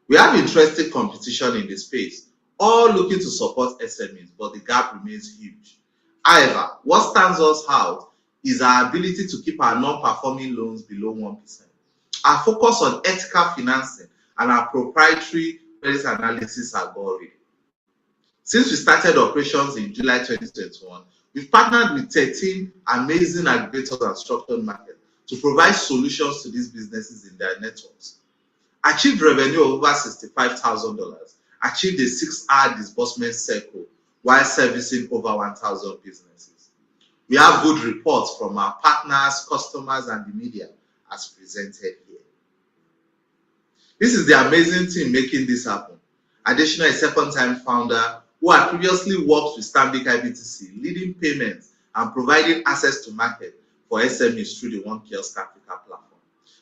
We have interesting competition in the space, all looking to support SMEs, but the gap remains huge. However, what stands us out is our ability to keep our non-performing loans below 1%. Our focus on ethical financing and our proprietary credit analysis are gory. Since we started operations in July 2021, we've partnered with 13 amazing aggregators and structured markets to provide solutions to these businesses in their networks. Achieved revenue of over $65,000, achieved a 6-hour disbursement cycle while servicing over 1,000 businesses. We have good reports from our partners, customers, and the media as presented here. This is the amazing team making this happen. Additional, a second-time founder who had previously worked with Stanbic IBTC, leading payments and providing access to market for SMEs through the One Kiosk Africa platform.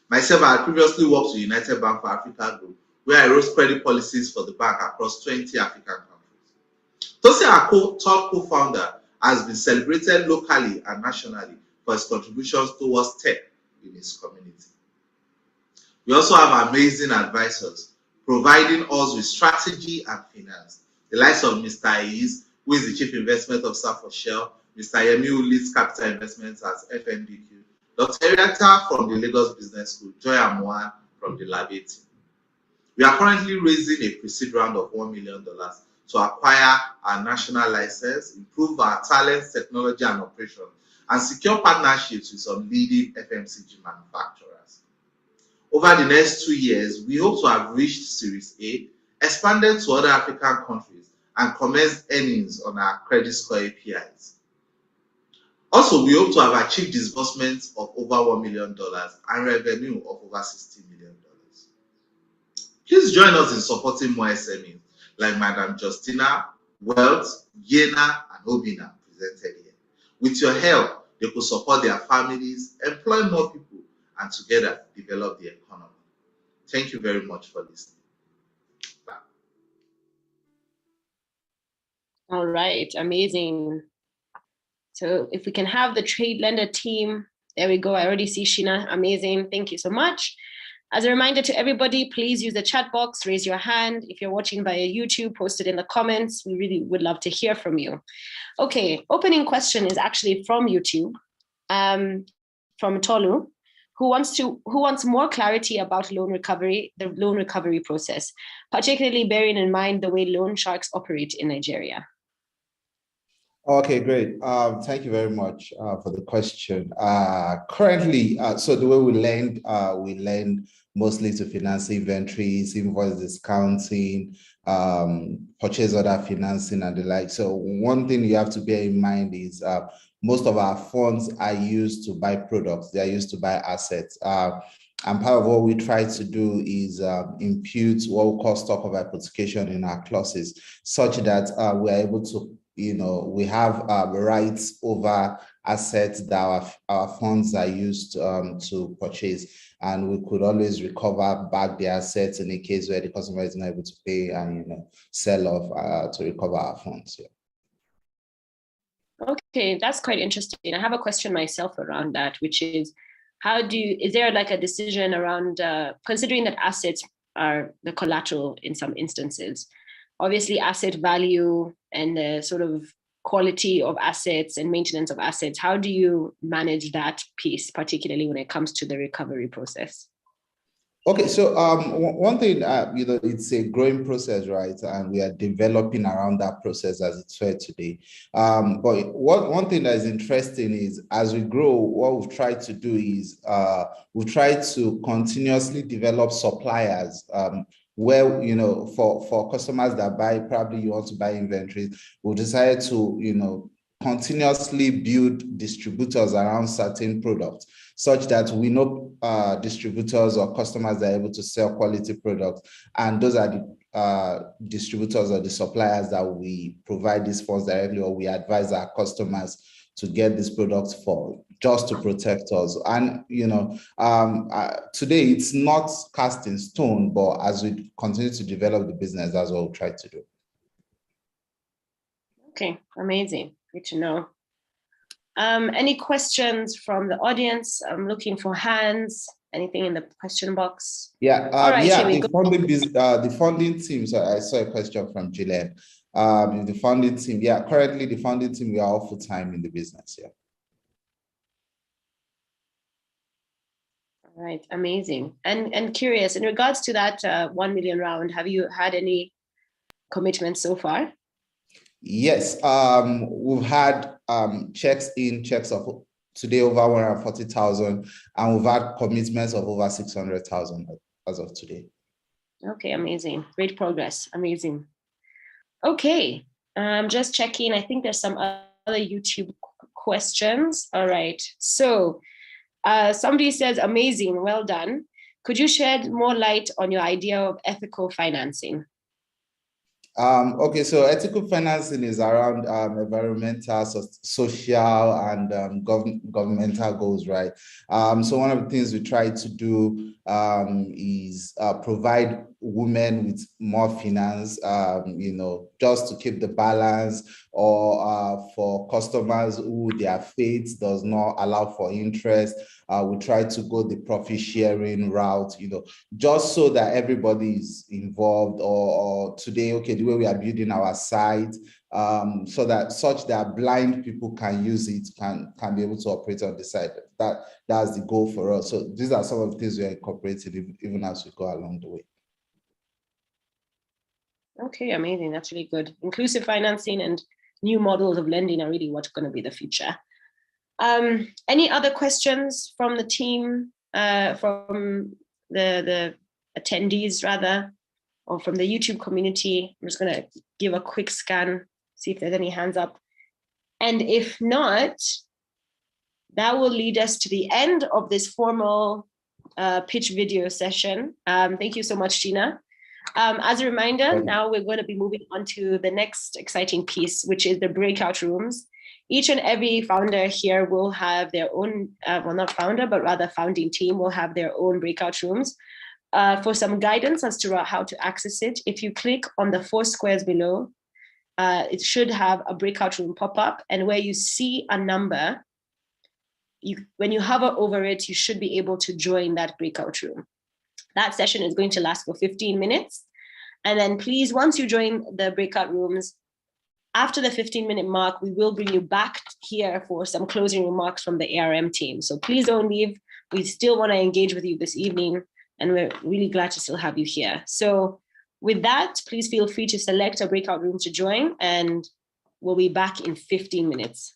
Myself, I had previously worked with United Bank for Africa Group, where I wrote credit policies for the bank across 20 African countries. Tosi, our third co-founder, has been celebrated locally and nationally for his contributions towards tech in his community. We also have amazing advisors providing us with strategy and finance. The likes of Mr. Aiz, who is the Chief Investment Officer for Shell, Mr. Yemi, who leads capital investments at FNDQ, Dr. Eriata from the Lagos Business School, Joy Amwan from the Labe team. We are currently raising a pre-seed round of $1 million to acquire our national license, improve our talents, technology, and operations, and secure partnerships with some leading FMCG manufacturers. Over the next 2 years, we hope to have reached Series A, expanded to other African countries, and commenced earnings on our credit score APIs. Also, we hope to have achieved disbursements of over $1 million and revenue of over $60 million. Please join us in supporting more SMEs like Madam Justina, Wealth, Yena, and Obina presented here. With your help, they could support their families, employ more people, and together develop the economy. Thank you very much for listening. Bye. All right, amazing. So if we can have the trade lender team, there we go. I already see Sheena, amazing. Thank you so much. As a reminder to everybody, please use the chat box, raise your hand. If you're watching via YouTube, post it in the comments. We really would love to hear from you. Okay, opening question is actually from YouTube, from Tolu, who wants more clarity about loan recovery, the loan recovery process, particularly bearing in mind the way loan sharks operate in Nigeria. Okay, great. Thank you very much for the question. Currently, so the way we lend mostly to finance inventories, invoice discounting, purchase order financing, and the like. So one thing you have to bear in mind is most of our funds are used to buy products. They are used to buy assets. And part of what we try to do is impute what we call stock of hypothecation in our clauses, such that we are able to, we have rights over assets that our funds are used to purchase, and we could always recover back the assets in a case where the customer is not able to pay and sell off to recover our funds. Yeah. Okay, that's quite interesting. I have a question myself around that, which is, is there like a decision around considering that assets are the collateral in some instances? Obviously, asset value and the sort of quality of assets and maintenance of assets, how do you manage that piece, particularly when it comes to the recovery process? Okay, so one thing, it's a growing process, right? And we are developing around that process as it's fair today. But one thing that is interesting is as we grow, what we've tried to do is we've tried to continuously develop suppliers where, for customers that probably you want to buy inventories, we've decided to, continuously build distributors around certain products, such that we know distributors or customers that are able to sell quality products. And those are the distributors or the suppliers that we provide these funds directly, or we advise our customers to get these products for, just to protect us. And, today it's not cast in stone, but as we continue to develop the business, that's what we'll try to do. Okay, amazing. Good to know. Any questions from the audience? I'm looking for hands. Anything in the question box? Yeah, all right, yeah. Here we go. The funding team. So I saw a question from Gillian. The funding team. Yeah, currently the funding team, we are all full time in the business. Yeah. All right, amazing. And curious, in regards to that 1 million round, have you had any commitments so far? Yes, we've had checks of today over 140,000, and we've had commitments of over 600,000 as of today. Okay, amazing. Great progress. Amazing. Okay, just checking. I think there's some other YouTube questions. All right. So somebody says, amazing, well done. Could you shed more light on your idea of ethical financing? Okay, so ethical financing is around environmental, social, and governmental goals, right? So one of the things we try to do is provide women with more finance, just to keep the balance, or for customers who their faith does not allow for interest. We try to go the profit sharing route, just so that everybody is involved, or today, okay, the way we are building our site, so that blind people can use it, can be able to operate on the site. That's the goal for us. So these are some of the things we are incorporating even as we go along the way. Okay, amazing. That's really good. Inclusive financing and new models of lending are really what's going to be the future. Any other questions from the team, from the attendees rather, or from the YouTube community? I'm just going to give a quick scan, see if there's any hands up. And if not, that will lead us to the end of this formal pitch video session. Thank you so much, Gina. As a reminder, now we're going to be moving on to the next exciting piece, which is the breakout rooms. Each and every founder here will have their own, well, not founder, but rather founding team will have their own breakout rooms. For some guidance as to how to access it, if you click on the 4 squares below, it should have a breakout room pop up, and where you see a number, when you hover over it, you should be able to join that breakout room. That session is going to last for 15 minutes. And then please, once you join the breakout rooms, after the 15-minute mark, we will bring you back here for some closing remarks from the ARM team. So please don't leave. We still want to engage with you this evening, and we're really glad to still have you here. So with that, please feel free to select a breakout room to join, and we'll be back in 15 minutes.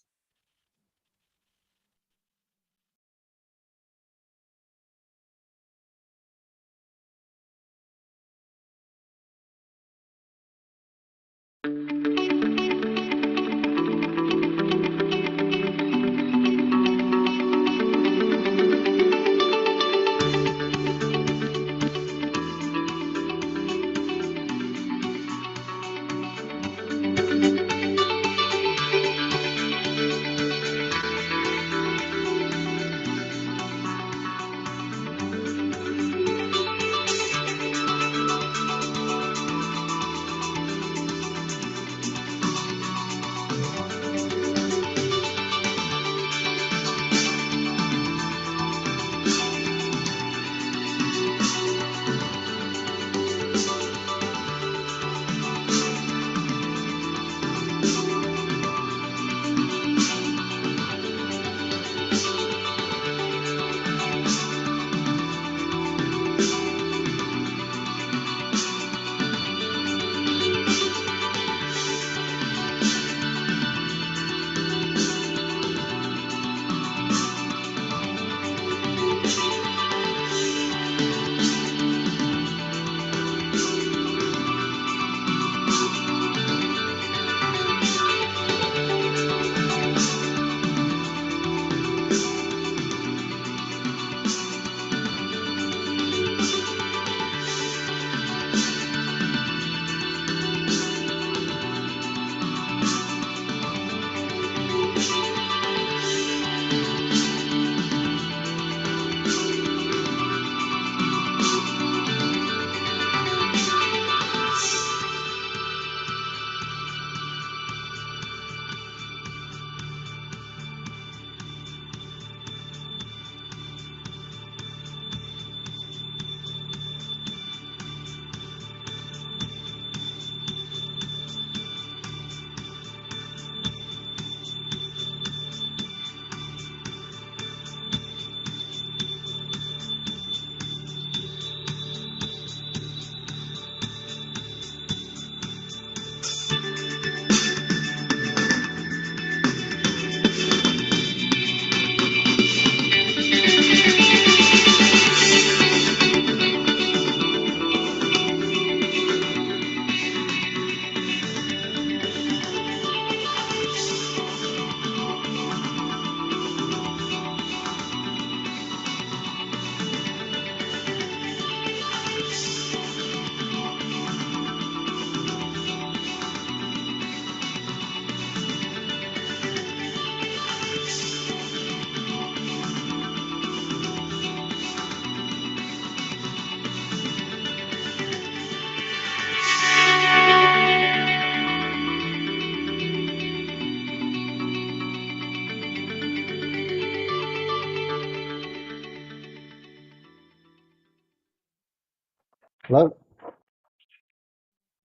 Hello?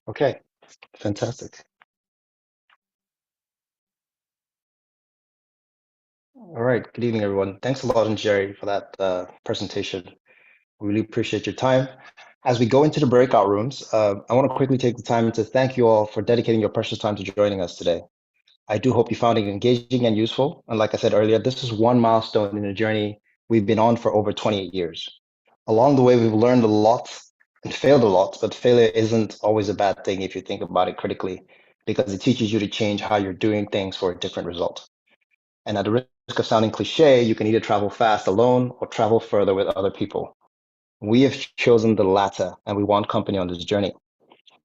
Okay, fantastic. All right, good evening, everyone. Thanks a lot, Jerry, for that presentation. We really appreciate your time. As we go into the breakout rooms, I want to quickly take the time to thank you all for dedicating your precious time to joining us today. I do hope you found it engaging and useful. And like I said earlier, this is one milestone in a journey we've been on for over 28 years. Along the way, we've learned a lot and failed a lot, but failure isn't always a bad thing if you think about it critically, because it teaches you to change how you're doing things for a different result. And at the risk of sounding cliche, you can either travel fast alone or travel further with other people. We have chosen the latter, and we want company on this journey.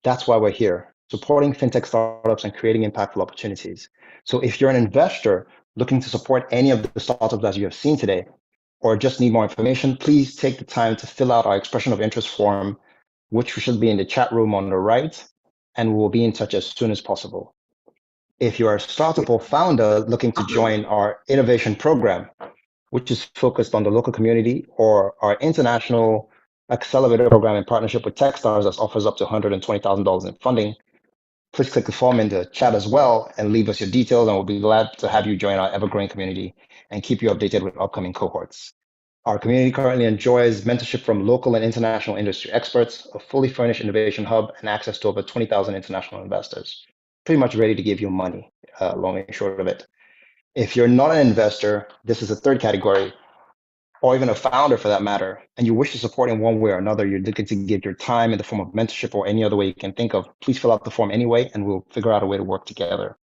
That's why we're here, supporting fintech startups and creating impactful opportunities. So if you're an investor looking to support any of the startups that you have seen today, or just need more information, please take the time to fill out our expression of interest form, which should be in the chat room on the right, and we will be in touch as soon as possible. If you're a startup or founder looking to join our innovation program, which is focused on the local community, or our international accelerator program in partnership with Techstars that offers up to $120,000 in funding, please click the form in the chat as well and leave us your details, and we'll be glad to have you join our ever-growing community and keep you updated with upcoming cohorts. Our community currently enjoys mentorship from local and international industry experts, a fully furnished innovation hub, and access to over 20,000 international investors, pretty much ready to give you money, long and short of it. If you're not an investor, this is a third category, or even a founder for that matter, and you wish to support in one way or another, you're looking to give your time in the form of mentorship or any other way you can think of, please fill out the form anyway, and we'll figure out a way to work together.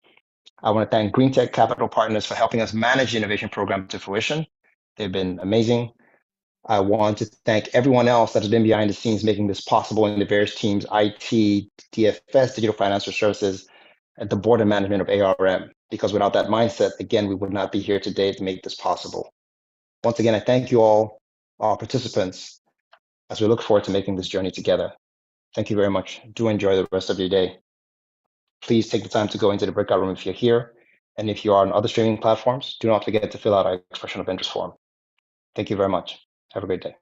I want to thank Greentec Capital Partners for helping us manage the innovation program to fruition. They've been amazing. I want to thank everyone else that has been behind the scenes making this possible in the various teams, IT, DFS, Digital Financial Services, and the board and management of ARM, because without that mindset, again, we would not be here today to make this possible. Once again, I thank you all, our participants, as we look forward to making this journey together. Thank you very much. Do enjoy the rest of your day. Please take the time to go into the breakout room if you're here. And if you are on other streaming platforms, do not forget to fill out our expression of interest form. Thank you very much. Have a great day.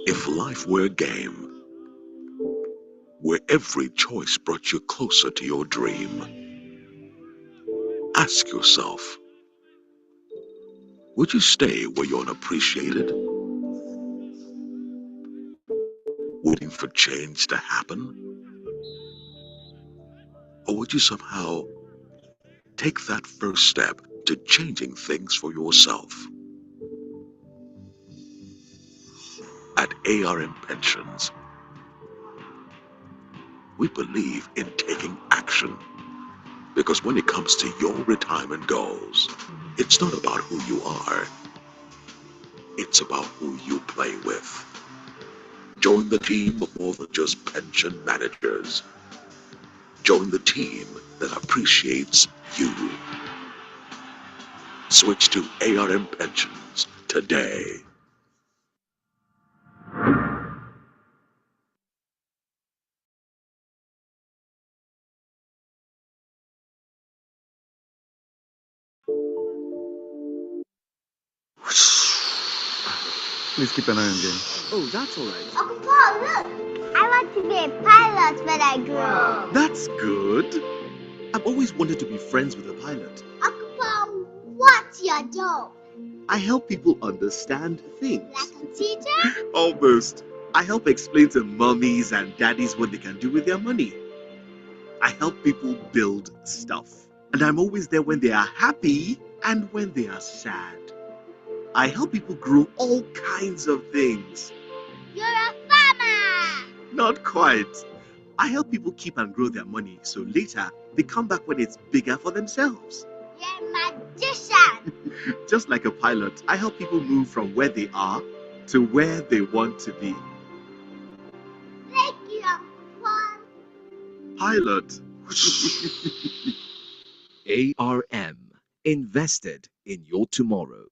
If life were a game, where every choice brought you closer to your dream, ask yourself, Would you stay where you're unappreciated, waiting for change to happen? Or would you somehow take that first step to changing things for yourself? At ARM Pensions, we believe in taking action, because when it comes to your retirement goals, it's not about who you are, it's about who you play with. Join the team of more than just pension managers. Join the team that appreciates you. Switch to ARM Pensions today. Please keep an eye on them. Oh, that's all right. Uncle Paul, look! I want to be a pilot when I grow up. That's good. I've always wanted to be friends with a pilot. Uncle Paul, what's your job? I help people understand things. Like a teacher? Almost. I help explain to mummies and daddies what they can do with their money. I help people build stuff. And I'm always there when they are happy and when they are sad. I help people grow all kinds of things. You're a farmer! Not quite. I help people keep and grow their money so later they come back when it's bigger for themselves. You're a magician! Just like a pilot, I help people move from where they are to where they want to be. Thank you, Uncle Paul. Pilot. ARM. Invested in your tomorrow.